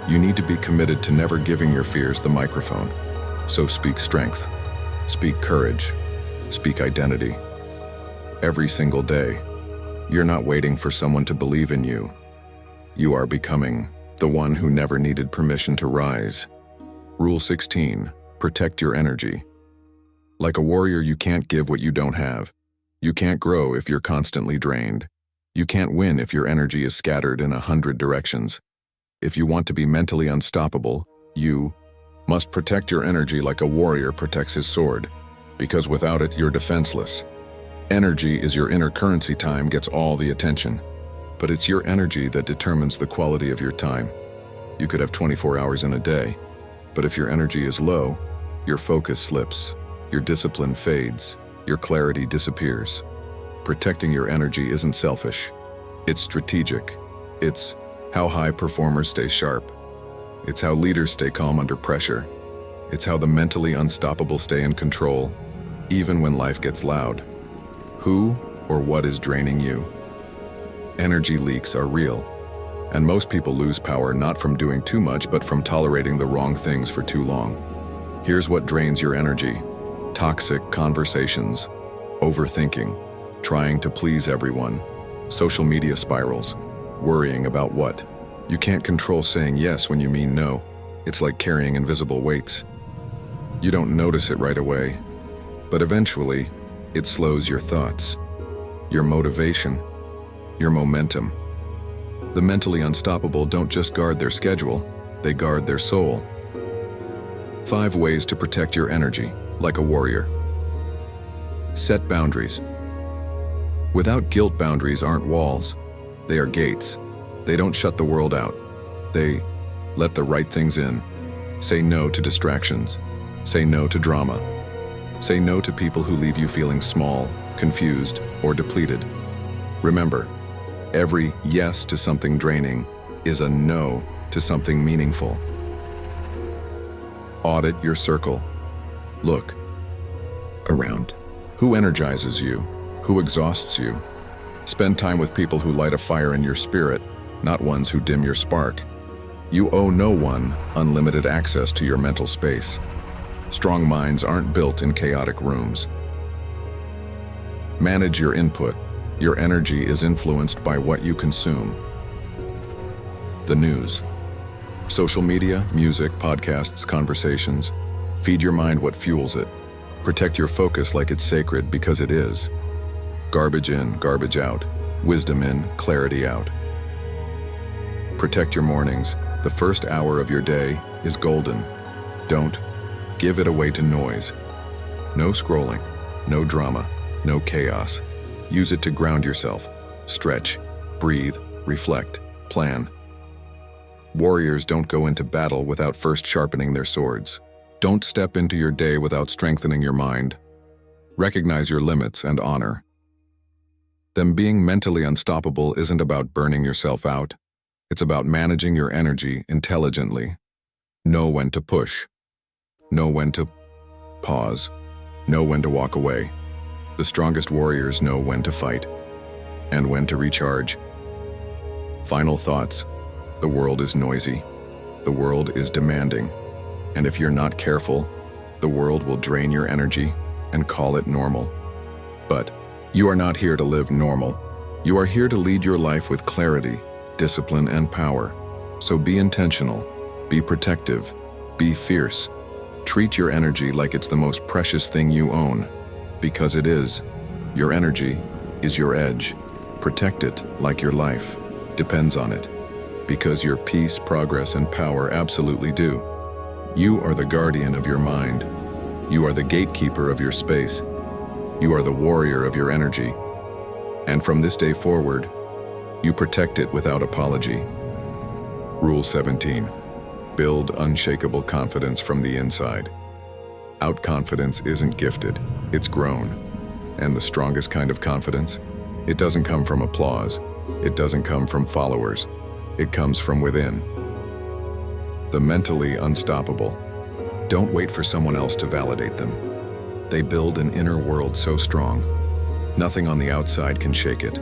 You need to be committed to never giving your fears the microphone. So speak strength, speak courage, speak identity. Every single day, you're not waiting for someone to believe in you. You are becoming the one who never needed permission to rise. Rule 16, protect your energy. Like a warrior, you can't give what you don't have. You can't grow if you're constantly drained. You can't win if your energy is scattered in 100 directions. If you want to be mentally unstoppable, you must protect your energy like a warrior protects his sword, because without it, you're defenseless. Energy is your inner currency. Time gets all the attention, but it's your energy that determines the quality of your time. You could have 24 hours in a day, but if your energy is low, your focus slips, your discipline fades, your clarity disappears. Protecting your energy isn't selfish. It's strategic. It's how high performers stay sharp. It's how leaders stay calm under pressure. It's how the mentally unstoppable stay in control, even when life gets loud. Who or what is draining you? Energy leaks are real, and most people lose power not from doing too much, but from tolerating the wrong things for too long. Here's what drains your energy: toxic conversations, overthinking, trying to please everyone, social media spirals, worrying about what you can't control, saying yes when you mean no. It's like carrying invisible weights. You don't notice it right away, but eventually, it slows your thoughts, your motivation, your momentum. The mentally unstoppable don't just guard their schedule, they guard their soul. 5 ways to protect your energy like a warrior. Set boundaries. Without guilt, boundaries aren't walls. They are gates. They don't shut the world out. They let the right things in. Say no to distractions. Say no to drama. Say no to people who leave you feeling small, confused, or depleted. Remember, every yes to something draining is a no to something meaningful. Audit your circle. Look around. Who energizes you? Who exhausts you? Spend time with people who light a fire in your spirit, not ones who dim your spark. You owe no one unlimited access to your mental space. Strong minds aren't built in chaotic rooms. Manage your input. Your energy is influenced by what you consume. The news. Social media, music, podcasts, conversations. Feed your mind what fuels it. Protect your focus like it's sacred, because it is. Garbage in, garbage out. Wisdom in, clarity out. Protect your mornings. The first hour of your day is golden. Don't give it away to noise. No scrolling, no drama, no chaos. Use it to ground yourself. Stretch, breathe, reflect, plan. Warriors don't go into battle without first sharpening their swords. Don't step into your day without strengthening your mind. Recognize your limits and honor them. Being mentally unstoppable isn't about burning yourself out. It's about managing your energy intelligently. Know when to push. Know when to pause. Know when to walk away. The strongest warriors know when to fight and when to recharge. Final thoughts. The world is noisy. The world is demanding. And if you're not careful, the world will drain your energy and call it normal. But you are not here to live normal. You are here to lead your life with clarity, discipline, and power. So be intentional, be protective, be fierce. Treat your energy like it's the most precious thing you own, because it is. Your energy is your edge. Protect it like your life depends on it, because your peace, progress, and power absolutely do. You are the guardian of your mind. You are the gatekeeper of your space. You are the warrior of your energy. And from this day forward, you protect it without apology. Rule 17. Build unshakable confidence from the inside. Outconfidence isn't gifted, it's grown. And the strongest kind of confidence? It doesn't come from applause. It doesn't come from followers. It comes from within. The mentally unstoppable don't wait for someone else to validate them. They build an inner world so strong, nothing on the outside can shake it.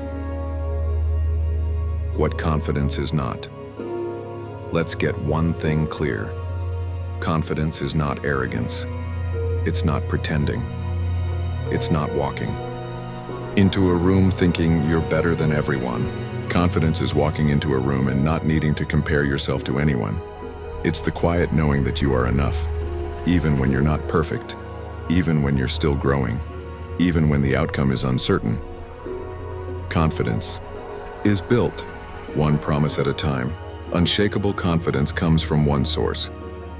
what confidence is not. Let's get one thing clear. Confidence is not arrogance. It's not pretending. It's not walking into a room thinking you're better than everyone. Confidence is walking into a room and not needing to compare yourself to anyone. It's the quiet knowing that you are enough, even when you're not perfect, even when you're still growing, even when the outcome is uncertain. Confidence is built one promise at a time. Unshakable confidence comes from one source: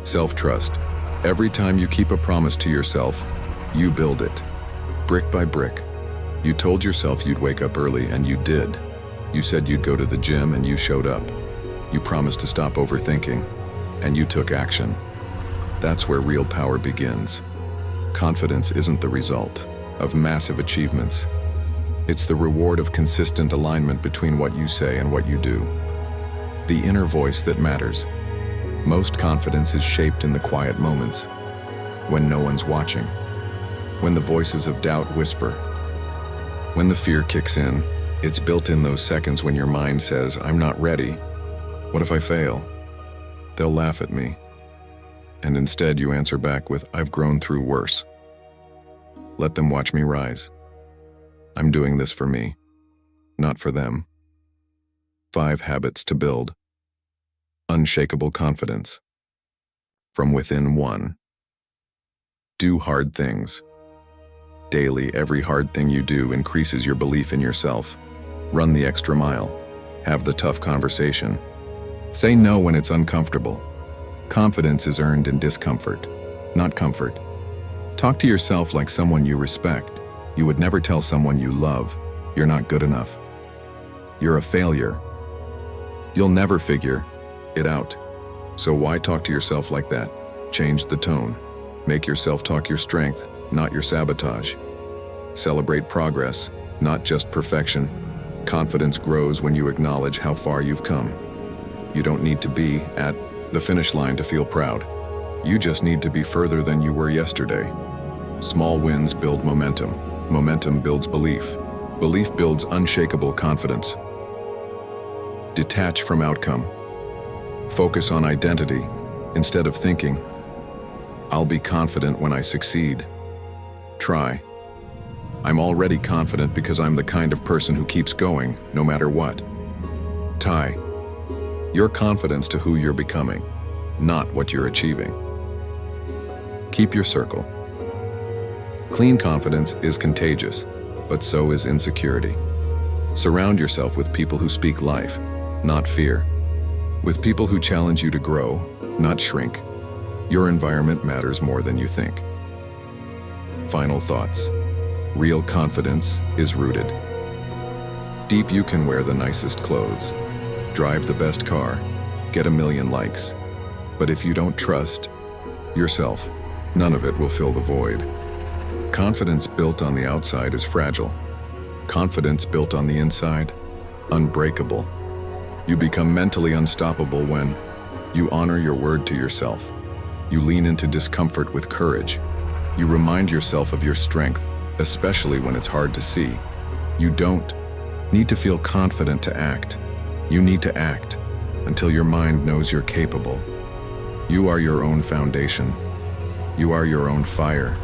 self-trust. Every time you keep a promise to yourself, you build it, brick by brick. You told yourself you'd wake up early, and you did. You said you'd go to the gym, and you showed up. You promised to stop overthinking, and you took action. That's where real power begins. Confidence isn't the result of massive achievements. It's the reward of consistent alignment between what you say and what you do. The inner voice that matters. Most confidence is shaped in the quiet moments, when no one's watching, when the voices of doubt whisper, when the fear kicks in. It's built in those seconds when your mind says, "I'm not ready. What if I fail? They'll laugh at me." And instead you answer back with, "I've grown through worse. Let them watch me rise. I'm doing this for me, not for them." 5 habits to build unshakable confidence. From within. 1. Do hard things. Daily, every hard thing you do increases your belief in yourself. Run the extra mile. Have the tough conversation. Say no when it's uncomfortable. Confidence is earned in discomfort, not comfort. Talk to yourself like someone you respect. You would never tell someone you love, "You're not good enough. You're a failure. You'll never figure it out." So why talk to yourself like that? Change the tone. Make your self-talk your strength, not your sabotage. Celebrate progress, not just perfection. Confidence grows when you acknowledge how far you've come. You don't need to be at the finish line to feel proud. You just need to be further than you were yesterday. Small wins build momentum. Momentum builds belief. Belief builds unshakable confidence. Detach from outcome. Focus on identity instead of thinking, "I'll be confident when I succeed." Try, "I'm already confident because I'm the kind of person who keeps going, no matter what." Tie your confidence to who you're becoming, not what you're achieving. Keep your circle. Clean confidence is contagious, but so is insecurity. Surround yourself with people who speak life, not fear. With people who challenge you to grow, not shrink. Your environment matters more than you think. Final thoughts. Real confidence is rooted deep. You can wear the nicest clothes, drive the best car, get 1,000,000 likes. But if you don't trust yourself, none of it will fill the void. Confidence built on the outside is fragile. Confidence built on the inside, unbreakable. You become mentally unstoppable when you honor your word to yourself. You lean into discomfort with courage. You remind yourself of your strength, especially when it's hard to see. You don't need to feel confident to act. You need to act until your mind knows you're capable. You are your own foundation. You are your own fire.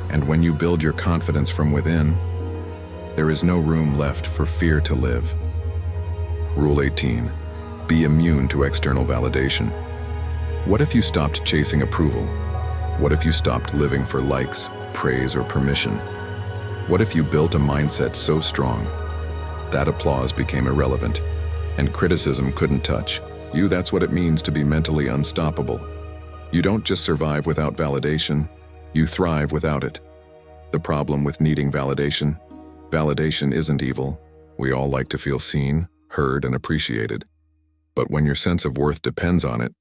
And when you build your confidence from within, there is no room left for fear to live. Rule 18. Be immune to external validation. What if you stopped chasing approval? What if you stopped living for likes, praise, or permission? What if you built a mindset so strong that applause became irrelevant and criticism couldn't touch you? That's what it means to be mentally unstoppable. You don't just survive without validation, you thrive without it. The problem with needing validation isn't evil. We all like to feel seen, heard, and appreciated. But when your sense of worth depends on it,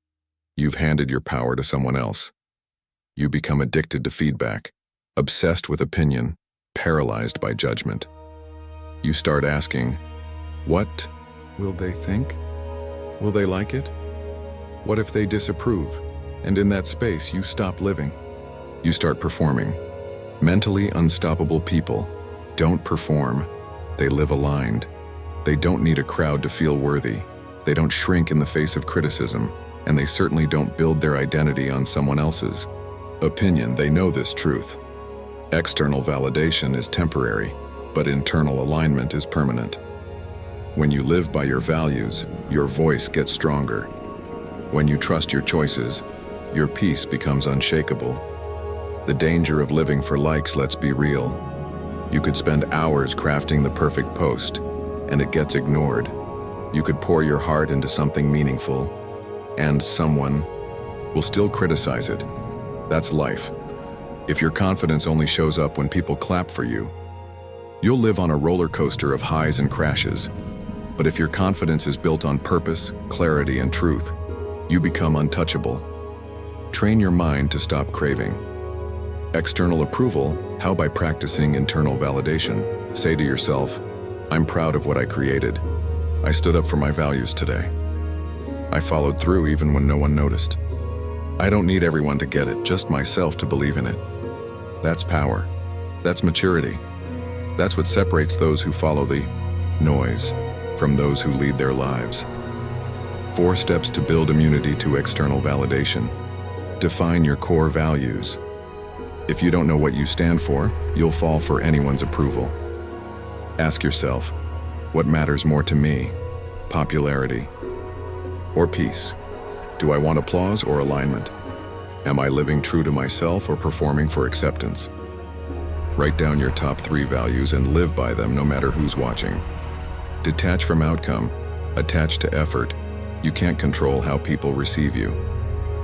you've handed your power to someone else. You become addicted to feedback, obsessed with opinion, paralyzed by judgment. You start asking, what will they think? Will they like it? What if they disapprove? And in that space, you stop living. You start performing. Mentally unstoppable people don't perform, they live aligned. They don't need a crowd to feel worthy. They don't shrink in the face of criticism, and they certainly don't build their identity on someone else's opinion. They know this truth. External validation is temporary, but internal alignment is permanent. When you live by your values, your voice gets stronger. When you trust your choices, your peace becomes unshakable. The danger of living for likes, let's be real. You could spend hours crafting the perfect post, and it gets ignored. You could pour your heart into something meaningful, and someone will still criticize it. That's life. If your confidence only shows up when people clap for you, you'll live on a roller coaster of highs and crashes. But if your confidence is built on purpose, clarity, and truth, you become untouchable. Train your mind to stop craving external approval. How? By practicing internal validation. Say to yourself, I'm proud of what I created. I stood up for my values today. I followed through even when no one noticed. I don't need everyone to get it, just myself to believe in it. That's power. That's maturity. That's what separates those who follow the noise from those who lead their lives. 4 steps to build immunity to external validation. Define your core values. If you don't know what you stand for, you'll fall for anyone's approval. Ask yourself, what matters more to me? Popularity or peace? Do I want applause or alignment? Am I living true to myself or performing for acceptance? Write down your top 3 values and live by them no matter who's watching. Detach from outcome, attach to effort. You can't control how people receive you,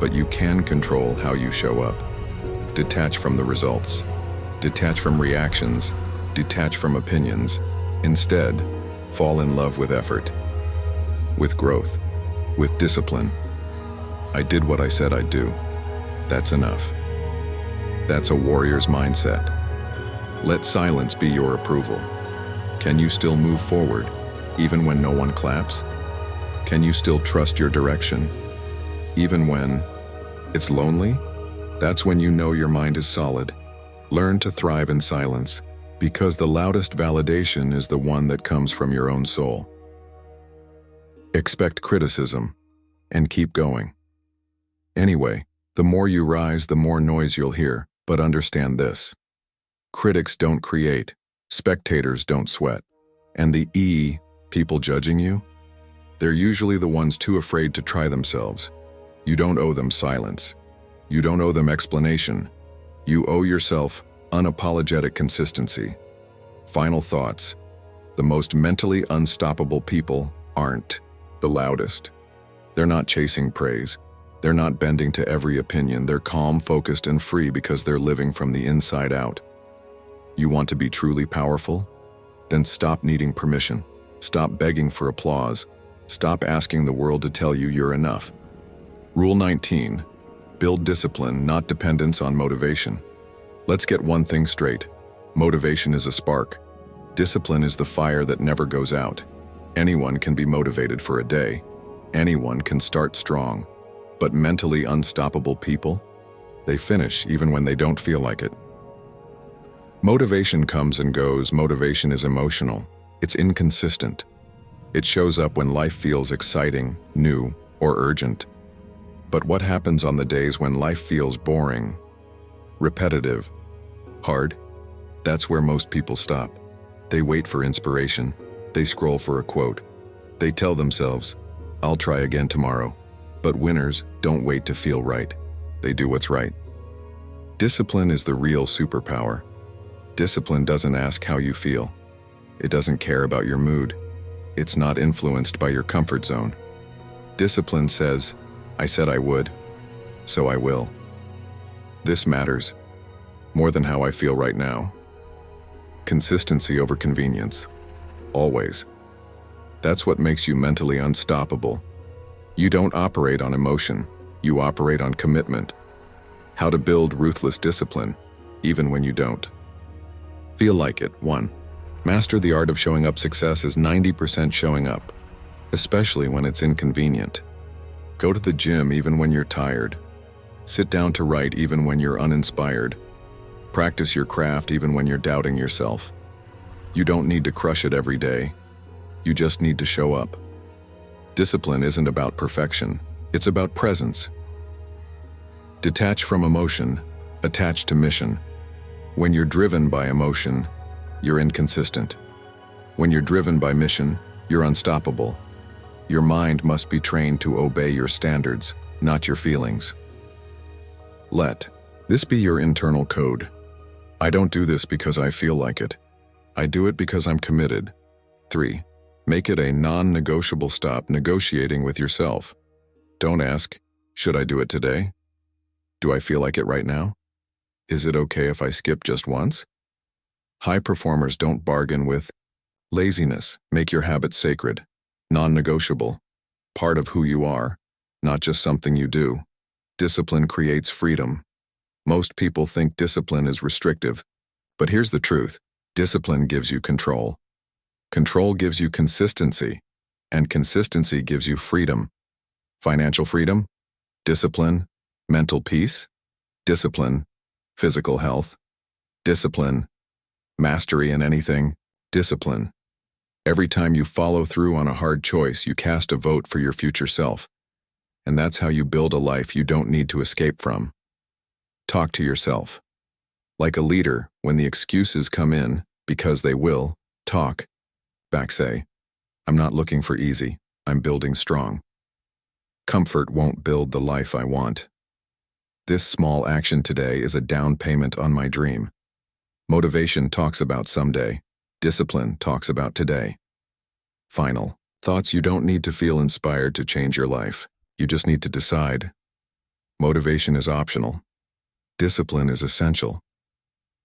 but you can control how you show up. Detach from the results. Detach from reactions. Detach from opinions. Instead, fall in love with effort, with growth, with discipline. I did what I said I'd do. That's enough. That's a warrior's mindset. Let silence be your approval. Can you still move forward, even when no one claps? Can you still trust your direction, even when it's lonely? That's when you know your mind is solid. Learn to thrive in silence, because the loudest validation is the one that comes from your own soul. Expect criticism, and keep going. Anyway, the more you rise, the more noise you'll hear, but understand this. Critics don't create, spectators don't sweat. And the people judging you? They're usually the ones too afraid to try themselves. You don't owe them silence. You don't owe them explanation. You owe yourself unapologetic consistency. Final thoughts. The most mentally unstoppable people aren't the loudest. They're not chasing praise. They're not bending to every opinion. They're calm, focused, and free because they're living from the inside out. You want to be truly powerful? Then stop needing permission. Stop begging for applause. Stop asking the world to tell you you're enough. Rule 19. Build discipline, not dependence on motivation. Let's get one thing straight. Motivation is a spark. Discipline is the fire that never goes out. Anyone can be motivated for a day. Anyone can start strong. But mentally unstoppable people? They finish even when they don't feel like it. Motivation comes and goes. Motivation is emotional. It's inconsistent. It shows up when life feels exciting, new, or urgent. But what happens on the days when life feels boring, repetitive, hard? That's where most people stop. They wait for inspiration. They scroll for a quote. They tell themselves, I'll try again tomorrow. But winners don't wait to feel right. They do what's right. Discipline is the real superpower. Discipline doesn't ask how you feel. It doesn't care about your mood. It's not influenced by your comfort zone. Discipline says, I said I would, so I will. This matters more than how I feel right now. Consistency over convenience. Always. That's what makes you mentally unstoppable. You don't operate on emotion. You operate on commitment. How to build ruthless discipline, even when you don't. Feel like it. 1. Master the art of showing up. Success is 90% showing up, especially when it's inconvenient. Go to the gym even when you're tired. Sit down to write even when you're uninspired. Practice your craft even when you're doubting yourself. You don't need to crush it every day. You just need to show up. Discipline isn't about perfection, it's about presence. Detach from emotion, attach to mission. When you're driven by emotion, you're inconsistent. When you're driven by mission, you're unstoppable. Your mind must be trained to obey your standards, not your feelings. Let this be your internal code. I don't do this because I feel like it. I do it because I'm committed. 3. Make it a non-negotiable. Stop negotiating with yourself. Don't ask, should I do it today? Do I feel like it right now? Is it okay if I skip just once? High performers don't bargain with laziness. Make your habits sacred, non-negotiable, part of who you are, not just something you do. Discipline creates freedom. Most people think discipline is restrictive, but here's the truth. Discipline gives you control. Control gives you consistency, and consistency gives you freedom. Financial freedom, discipline, mental peace, discipline, physical health, discipline, mastery in anything, discipline. Every time you follow through on a hard choice, you cast a vote for your future self. And that's how you build a life you don't need to escape from. Talk to yourself. Like a leader, when the excuses come in, because they will, talk. Back say, I'm not looking for easy, I'm building strong. Comfort won't build the life I want. This small action today is a down payment on my dream. Motivation talks about someday. Discipline talks about today. Final thoughts. You don't need to feel inspired to change your life. You just need to decide. Motivation is optional. Discipline is essential.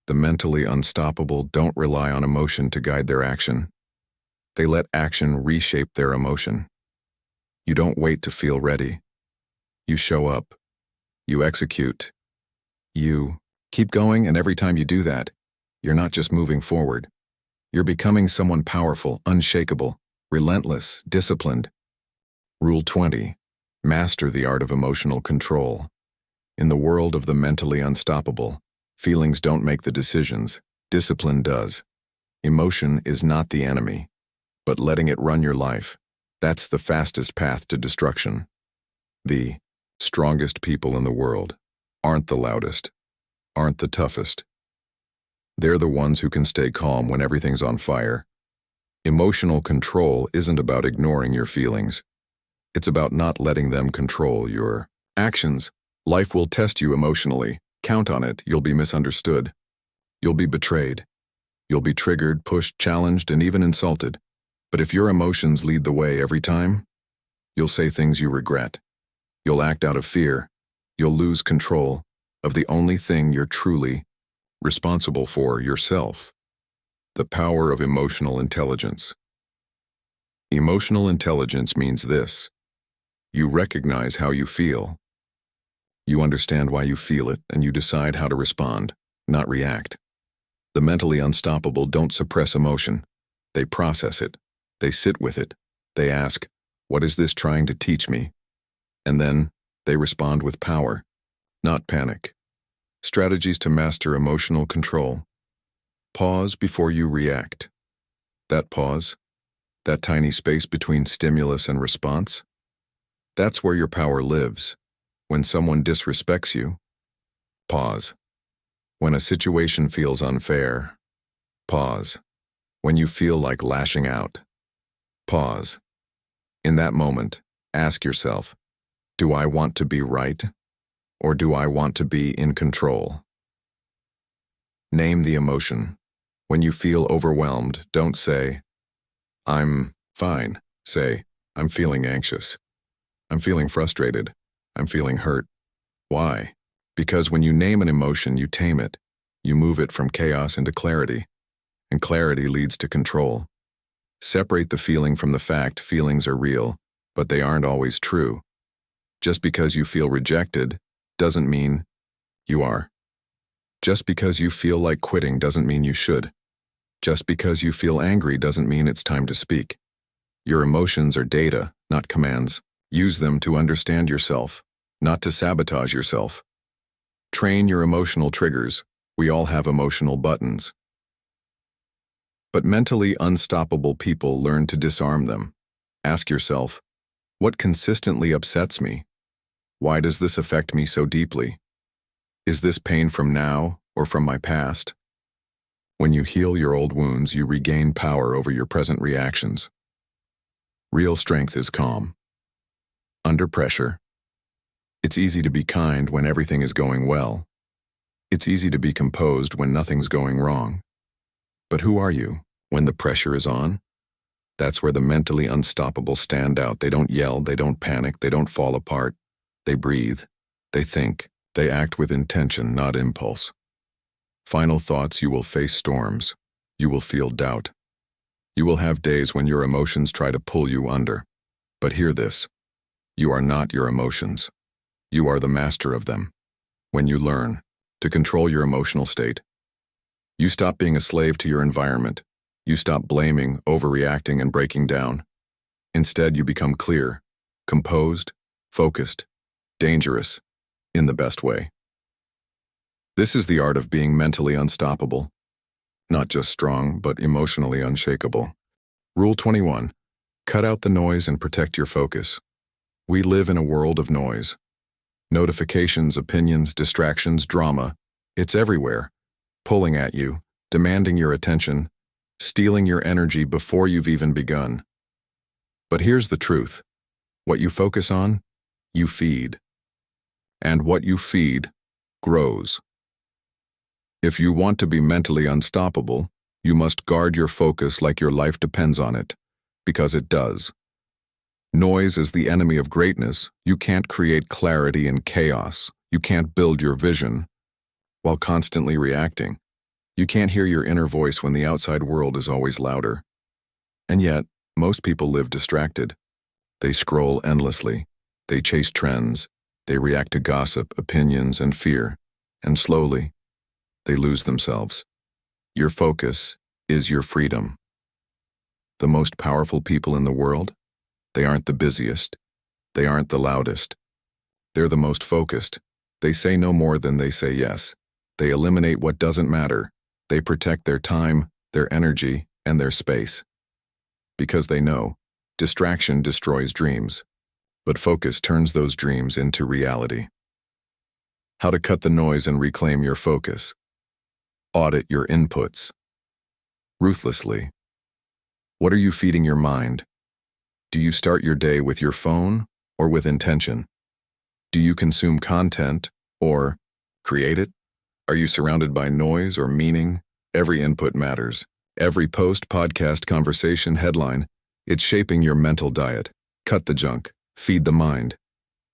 The mentally unstoppable don't rely on emotion to guide their action. They let action reshape their emotion. You don't wait to feel ready. You show up. You execute. You keep going, and every time you do that, you're not just moving forward. You're becoming someone powerful, unshakable, relentless, disciplined. Rule 20. Master the art of emotional control. In the world of the mentally unstoppable, feelings don't make the decisions, discipline does. Emotion is not the enemy, but letting it run your life, that's the fastest path to destruction. The strongest people in the world aren't the loudest, aren't the toughest. They're the ones who can stay calm when everything's on fire. Emotional control isn't about ignoring your feelings. It's about not letting them control your actions. Life will test you emotionally. Count on it. You'll be misunderstood. You'll be betrayed. You'll be triggered, pushed, challenged, and even insulted. But if your emotions lead the way every time, you'll say things you regret. You'll act out of fear. You'll lose control of the only thing you're truly responsible for, yourself. The power of emotional intelligence. Emotional intelligence means this. You recognize how you feel. You understand why you feel it, and you decide how to respond, not react. The mentally unstoppable don't suppress emotion. They process it. They sit with it. They ask, what is this trying to teach me? And then they respond with power, not panic. Strategies to master emotional control. Pause before you react. That pause, that tiny space between stimulus and response, that's where your power lives. When someone disrespects you, pause. When a situation feels unfair, pause. When you feel like lashing out, pause. In that moment, ask yourself, do I want to be right, or do I want to be in control? Name the emotion. When you feel overwhelmed, don't say, I'm fine. Say, I'm feeling anxious. I'm feeling frustrated. I'm feeling hurt. Why? Because when you name an emotion, you tame it. You move it from chaos into clarity. And clarity leads to control. Separate the feeling from the fact. Feelings are real, but they aren't always true. Just because you feel rejected doesn't mean you are. Just because you feel like quitting doesn't mean you should. Just because you feel angry doesn't mean it's time to speak. Your emotions are data, not commands. Use them to understand yourself, not to sabotage yourself. Train your emotional triggers. We all have emotional buttons. But mentally unstoppable people learn to disarm them. Ask yourself, what consistently upsets me? Why does this affect me so deeply? Is this pain from now or from my past? When you heal your old wounds, you regain power over your present reactions. Real strength is calm. Under pressure. It's easy to be kind when everything is going well. It's easy to be composed when nothing's going wrong. But who are you when the pressure is on? That's where the mentally unstoppable stand out. They don't yell, they don't panic, they don't fall apart. They breathe, they think, they act with intention, not impulse. Final thoughts: you will face storms. You will feel doubt. You will have days when your emotions try to pull you under. But hear this: you are not your emotions. You are the master of them. When you learn to control your emotional state, you stop being a slave to your environment. You stop blaming, overreacting, and breaking down. Instead, you become clear, composed, focused, dangerous, in the best way. This is the art of being mentally unstoppable. Not just strong, but emotionally unshakable. Rule 21. Cut out the noise and protect your focus. We live in a world of noise. Notifications, opinions, distractions, drama. It's everywhere, pulling at you, demanding your attention, stealing your energy before you've even begun. But here's the truth. What you focus on, you feed. And what you feed grows. If you want to be mentally unstoppable, you must guard your focus like your life depends on it, because it does. Noise is the enemy of greatness. You can't create clarity in chaos. You can't build your vision while constantly reacting. You can't hear your inner voice when the outside world is always louder. And yet, most people live distracted. They scroll endlessly. They chase trends. They react to gossip, opinions, and fear. And slowly, they lose themselves. Your focus is your freedom. The most powerful people in the world, they aren't the busiest. They aren't the loudest. They're the most focused. They say no more than they say yes. They eliminate what doesn't matter. They protect their time, their energy, and their space. Because they know, distraction destroys dreams, but focus turns those dreams into reality. How to cut the noise and reclaim your focus. Audit your inputs. Ruthlessly. What are you feeding your mind? Do you start your day with your phone or with intention? Do you consume content or create it? Are you surrounded by noise or meaning? Every input matters. Every post, podcast, conversation, headline, it's shaping your mental diet. Cut the junk. Feed the mind.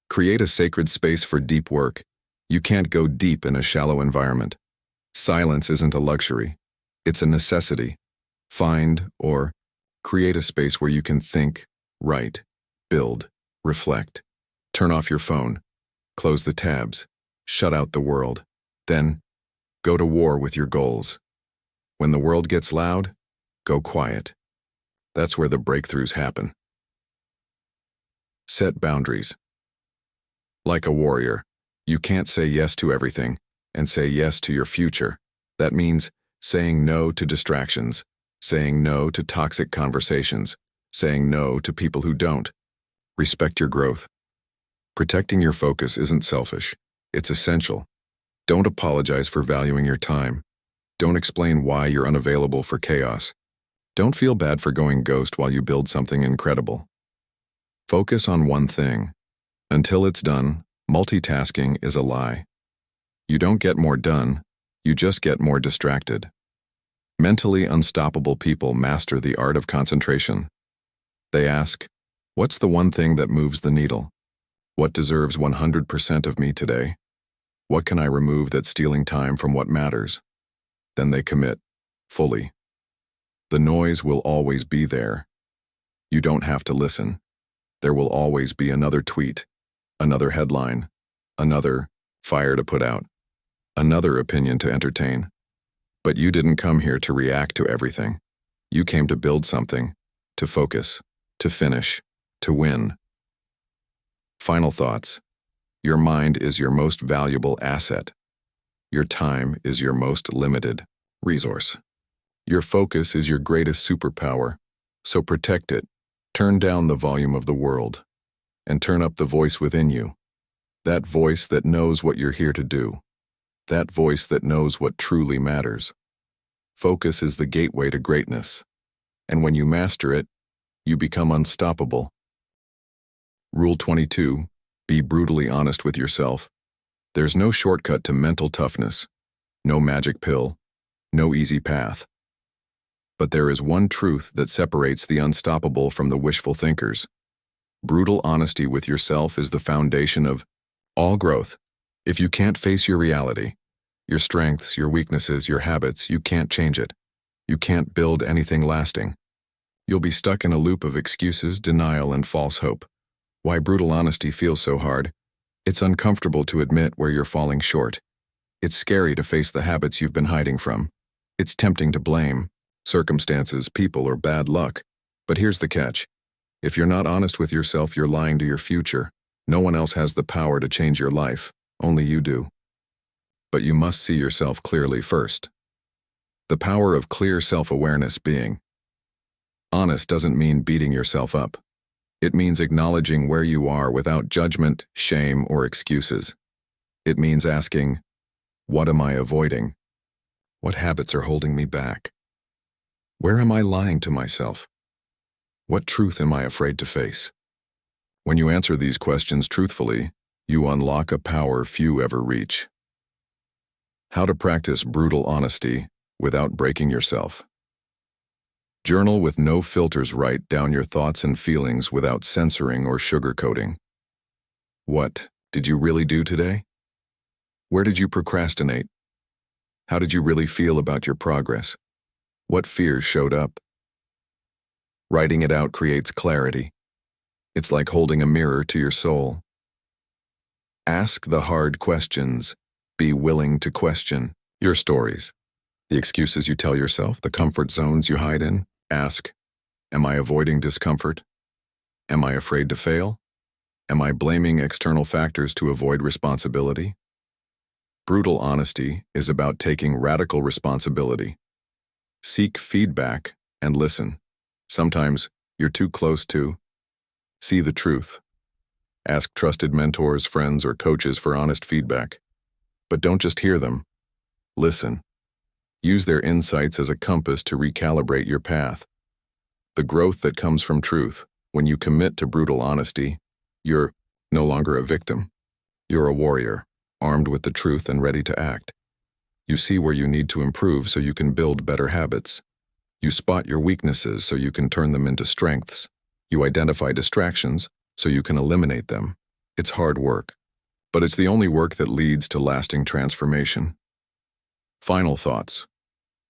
Create a sacred space for deep work. You can't go deep in a shallow environment. Silence isn't a luxury. It's a necessity. Find or create a space where you can think, write, build, reflect. Turn off your phone. Close the tabs. Shut out the world. Then, go to war with your goals. When the world gets loud, go quiet. That's where the breakthroughs happen. Set boundaries. Like a warrior, you can't say yes to everything and say yes to your future. That means saying no to distractions, saying no to toxic conversations, saying no to people who don't. Respect your growth. Protecting your focus isn't selfish. It's essential. Don't apologize for valuing your time. Don't explain why you're unavailable for chaos. Don't feel bad for going ghost while you build something incredible. Focus on one thing. Until it's done, multitasking is a lie. You don't get more done, you just get more distracted. Mentally unstoppable people master the art of concentration. They ask, what's the one thing that moves the needle? What deserves 100% of me today? What can I remove that's stealing time from what matters? Then they commit, fully. The noise will always be there. You don't have to listen. There will always be another tweet, another headline, another fire to put out, another opinion to entertain. But you didn't come here to react to everything. You came to build something, to focus, to finish, to win. Final thoughts. Your mind is your most valuable asset. Your time is your most limited resource. Your focus is your greatest superpower, so protect it. Turn down the volume of the world, and turn up the voice within you. That voice that knows what you're here to do. That voice that knows what truly matters. Focus is the gateway to greatness, and when you master it, you become unstoppable. Rule 22, be brutally honest with yourself. There's no shortcut to mental toughness, no magic pill, no easy path. But there is one truth that separates the unstoppable from the wishful thinkers. Brutal honesty with yourself is the foundation of all growth. If you can't face your reality, your strengths, your weaknesses, your habits, you can't change it. You can't build anything lasting. You'll be stuck in a loop of excuses, denial, and false hope. Why brutal honesty feels so hard? It's uncomfortable to admit where you're falling short. It's scary to face the habits you've been hiding from. It's tempting to blame circumstances, people, or bad luck. But here's the catch. If you're not honest with yourself, you're lying to your future. No one else has the power to change your life. Only you do. But you must see yourself clearly first. The power of clear self-awareness being honest doesn't mean beating yourself up. It means acknowledging where you are without judgment, shame, or excuses. It means asking, what am I avoiding? What habits are holding me back? Where am I lying to myself? What truth am I afraid to face? When you answer these questions truthfully, you unlock a power few ever reach. How to practice brutal honesty without breaking yourself. Journal with no filters. Write down your thoughts and feelings without censoring or sugarcoating. What did you really do today? Where did you procrastinate? How did you really feel about your progress? What fears showed up? Writing it out creates clarity. It's like holding a mirror to your soul. Ask the hard questions. Be willing to question your stories, the excuses you tell yourself, the comfort zones you hide in. Ask, am I avoiding discomfort? Am I afraid to fail? Am I blaming external factors to avoid responsibility? Brutal honesty is about taking radical responsibility. Seek feedback and listen. Sometimes you're too close to see the truth. Ask trusted mentors, friends, or coaches for honest feedback. But don't just hear them. Listen. Use their insights as a compass to recalibrate your path. The growth that comes from truth. When you commit to brutal honesty, you're no longer a victim. You're a warrior, armed with the truth and ready to act. You see where you need to improve so you can build better habits. You spot your weaknesses so you can turn them into strengths. You identify distractions so you can eliminate them. It's hard work, but it's the only work that leads to lasting transformation. Final thoughts.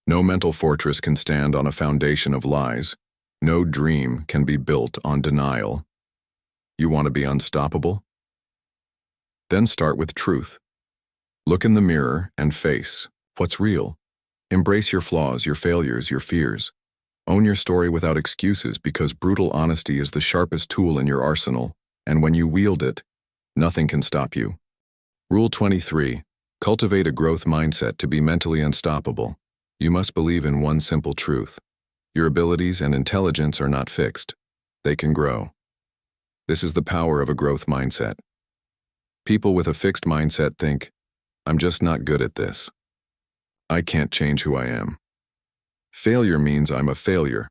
No mental fortress can stand on a foundation of lies. No dream can be built on denial. You want to be unstoppable? Then start with truth. Look in the mirror and face what's real. Embrace your flaws, your failures, your fears. Own your story without excuses, because brutal honesty is the sharpest tool in your arsenal, and when you wield it, nothing can stop you. Rule 23. Cultivate a growth mindset to be mentally unstoppable. You must believe in one simple truth. Your abilities and intelligence are not fixed. They can grow. This is the power of a growth mindset. People with a fixed mindset think, I'm just not good at this. I can't change who I am. Failure means I'm a failure.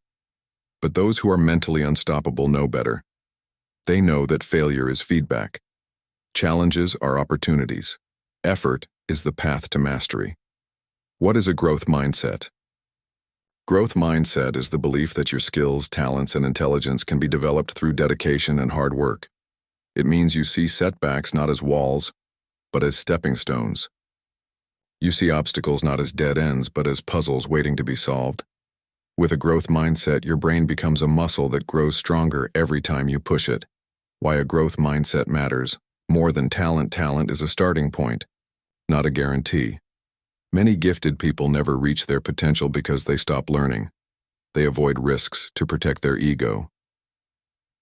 But those who are mentally unstoppable know better. They know that failure is feedback. Challenges are opportunities. Effort is the path to mastery. What is a growth mindset? Growth mindset is the belief that your skills, talents, and intelligence can be developed through dedication and hard work. It means you see setbacks not as walls, but as stepping stones. You see obstacles not as dead ends, but as puzzles waiting to be solved. With a growth mindset, your brain becomes a muscle that grows stronger every time you push it. Why a growth mindset matters. More than talent, talent is a starting point, not a guarantee. Many gifted people never reach their potential because they stop learning. They avoid risks to protect their ego.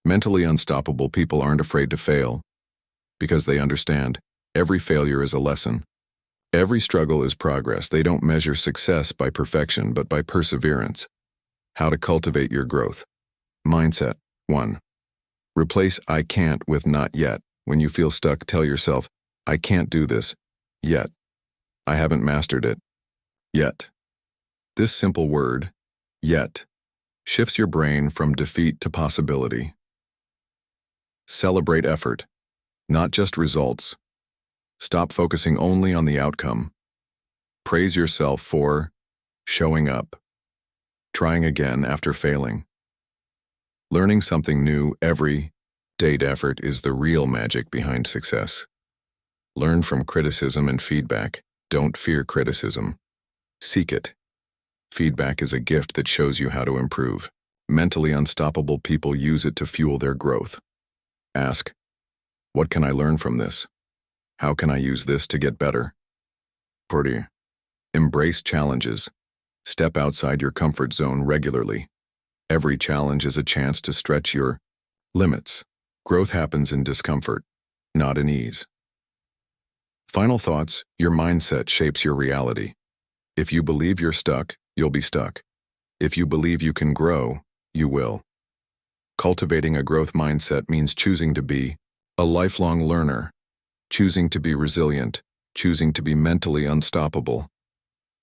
Mentally unstoppable people aren't afraid to fail because they understand every failure is a lesson. Every struggle is progress. They don't measure success by perfection, but by perseverance. How to cultivate your growth. Mindset. 1. Replace I can't with not yet. When you feel stuck, tell yourself, I can't do this yet. I haven't mastered it yet. This simple word, yet, shifts your brain from defeat to possibility. Celebrate effort, not just results. Stop focusing only on the outcome. Praise yourself for showing up, trying again after failing. Learning something new every day. Effort is the real magic behind success. Learn from criticism and feedback. Don't fear criticism. Seek it. Feedback is a gift that shows you how to improve. Mentally unstoppable people use it to fuel their growth. Ask, what can I learn from this? How can I use this to get better? Pretty. Embrace challenges. Step outside your comfort zone regularly. Every challenge is a chance to stretch your limits. Growth happens in discomfort, not in ease. Final thoughts. Your mindset shapes your reality. If you believe you're stuck, you'll be stuck. If you believe you can grow, you will. Cultivating a growth mindset means choosing to be a lifelong learner, choosing to be resilient, choosing to be mentally unstoppable.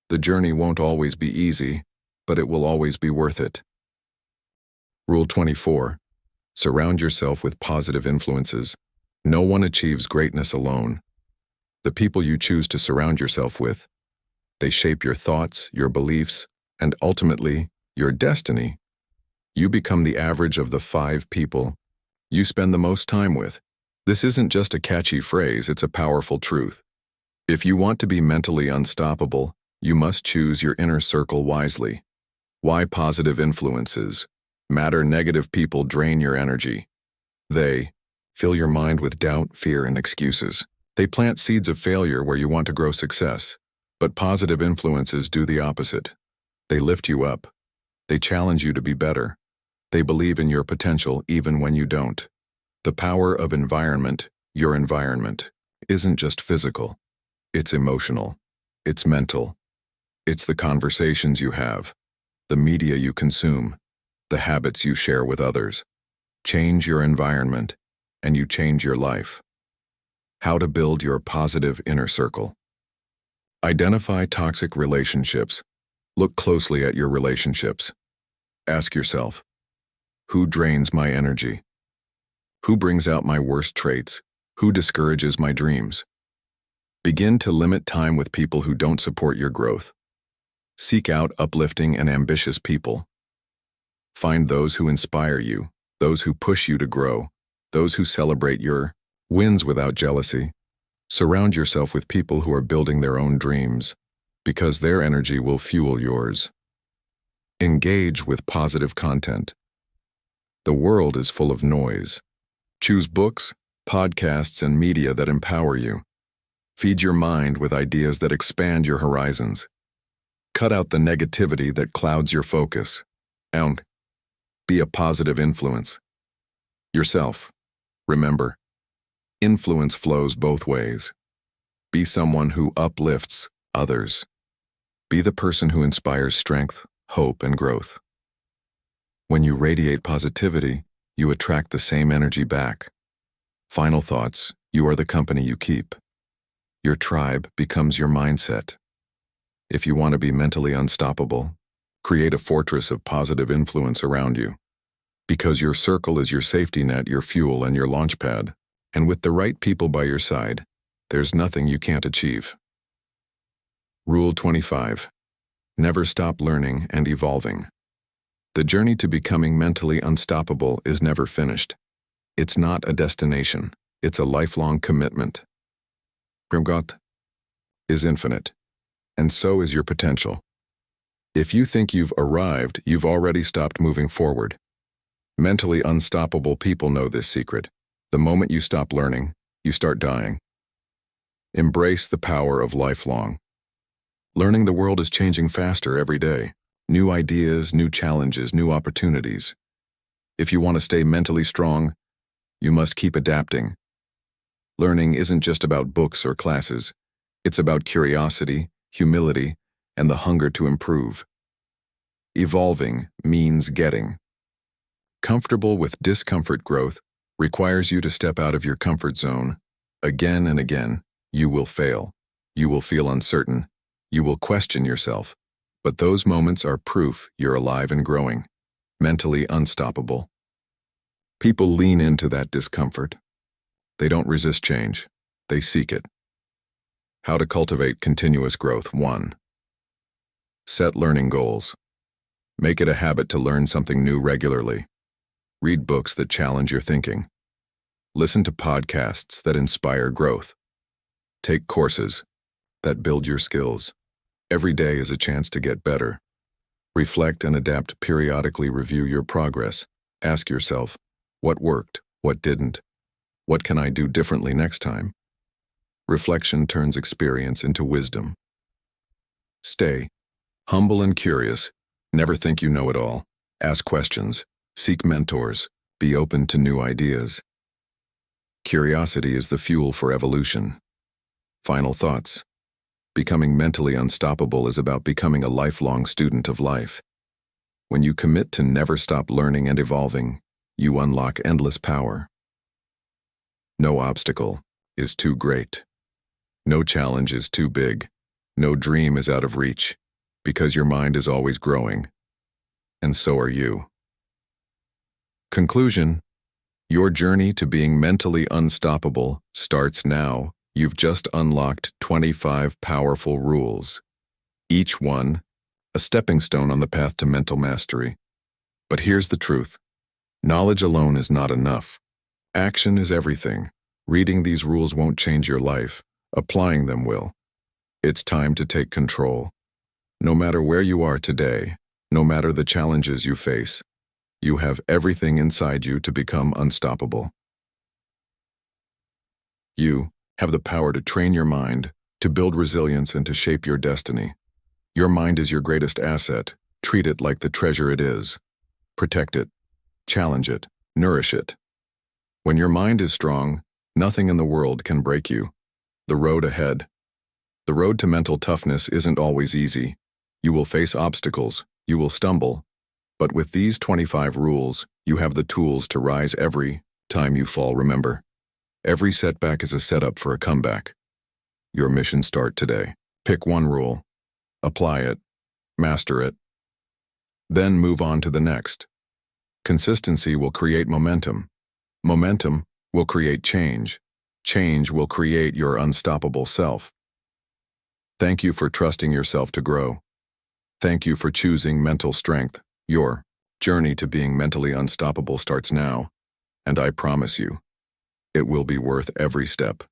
The journey won't always be easy, but it will always be worth it. Rule 24. Surround yourself with positive influences. No one achieves greatness alone. The people you choose to surround yourself with, they shape your thoughts, your beliefs, and ultimately, your destiny. You become the average of the 5 people you spend the most time with. This isn't just a catchy phrase, it's a powerful truth. If you want to be mentally unstoppable, you must choose your inner circle wisely. Why positive influences matter? Negative people drain your energy. They fill your mind with doubt, fear, and excuses. They plant seeds of failure where you want to grow success. But positive influences do the opposite. They lift you up. They challenge you to be better. They believe in your potential even when you don't. The power of environment, your environment, isn't just physical. It's emotional. It's mental. It's the conversations you have, the media you consume, the habits you share with others. Change your environment, and you change your life. How to build your positive inner circle. Identify toxic relationships. Look closely at your relationships. Ask yourself, who drains my energy? Who brings out my worst traits? Who discourages my dreams? Begin to limit time with people who don't support your growth. Seek out uplifting and ambitious people. Find those who inspire you, those who push you to grow, those who celebrate your wins without jealousy. Surround yourself with people who are building their own dreams, because their energy will fuel yours. Engage with positive content. The world is full of noise. Choose books, podcasts, and media that empower you. Feed your mind with ideas that expand your horizons. Cut out the negativity that clouds your focus. And be a positive influence. Yourself. Remember, influence flows both ways. Be someone who uplifts others. Be the person who inspires strength, hope, and growth. When you radiate positivity, you attract the same energy back. Final thoughts. You are the company you keep. Your tribe becomes your mindset. If you want to be mentally unstoppable, create a fortress of positive influence around you. Because your circle is your safety net, your fuel, and your launch pad. And with the right people by your side, there's nothing you can't achieve. Rule 25. Never stop learning and evolving. The journey to becoming mentally unstoppable is never finished. It's not a destination. It's a lifelong commitment. Grimgot is infinite, and so is your potential. If you think you've arrived, you've already stopped moving forward. Mentally unstoppable people know this secret. The moment you stop learning, you start dying. Embrace the power of lifelong. Learning. The world is changing faster every day. New ideas, new challenges, new opportunities. If you want to stay mentally strong, you must keep adapting. Learning isn't just about books or classes. It's about curiosity, humility, and the hunger to improve. Evolving means getting. Comfortable with discomfort growth requires you to step out of your comfort zone. Again and again, you will fail. You will feel uncertain. You will question yourself. But those moments are proof you're alive and growing, mentally unstoppable. People lean into that discomfort. They don't resist change. They seek it. How to cultivate continuous growth. 1. Set learning goals. Make it a habit to learn something new regularly. Read books that challenge your thinking. Listen to podcasts that inspire growth. Take courses that build your skills. Every day is a chance to get better. Reflect and adapt. Periodically review your progress. Ask yourself, what worked, what didn't? What can I do differently next time? Reflection turns experience into wisdom. Stay humble and curious. Never think you know it all. Ask questions. Seek mentors. Be open to new ideas. Curiosity is the fuel for evolution. Final thoughts. Becoming mentally unstoppable is about becoming a lifelong student of life. When you commit to never stop learning and evolving, you unlock endless power. No obstacle is too great. No challenge is too big. No dream is out of reach, because your mind is always growing. And so are you. Conclusion. Your journey to being mentally unstoppable starts now. You've just unlocked 25 powerful rules. Each one, a stepping stone on the path to mental mastery. But here's the truth. Knowledge alone is not enough. Action is everything. Reading these rules won't change your life. Applying them will. It's time to take control. No matter where you are today, no matter the challenges you face, you have everything inside you to become unstoppable. You have the power to train your mind, to build resilience, and to shape your destiny. Your mind is your greatest asset. Treat it like the treasure it is. Protect it. Challenge it. Nourish it. When your mind is strong, nothing in the world can break you. The road ahead. The road to mental toughness isn't always easy. You will face obstacles. You will stumble. But with these 25 rules, you have the tools to rise every time you fall. Remember, every setback is a setup for a comeback. Your mission starts today. Pick one rule. Apply it. Master it. Then move on to the next. Consistency will create momentum. Momentum will create change. Change will create your unstoppable self. Thank you for trusting yourself to grow. Thank you for choosing mental strength. Your journey to being mentally unstoppable starts now, and I promise you, it will be worth every step.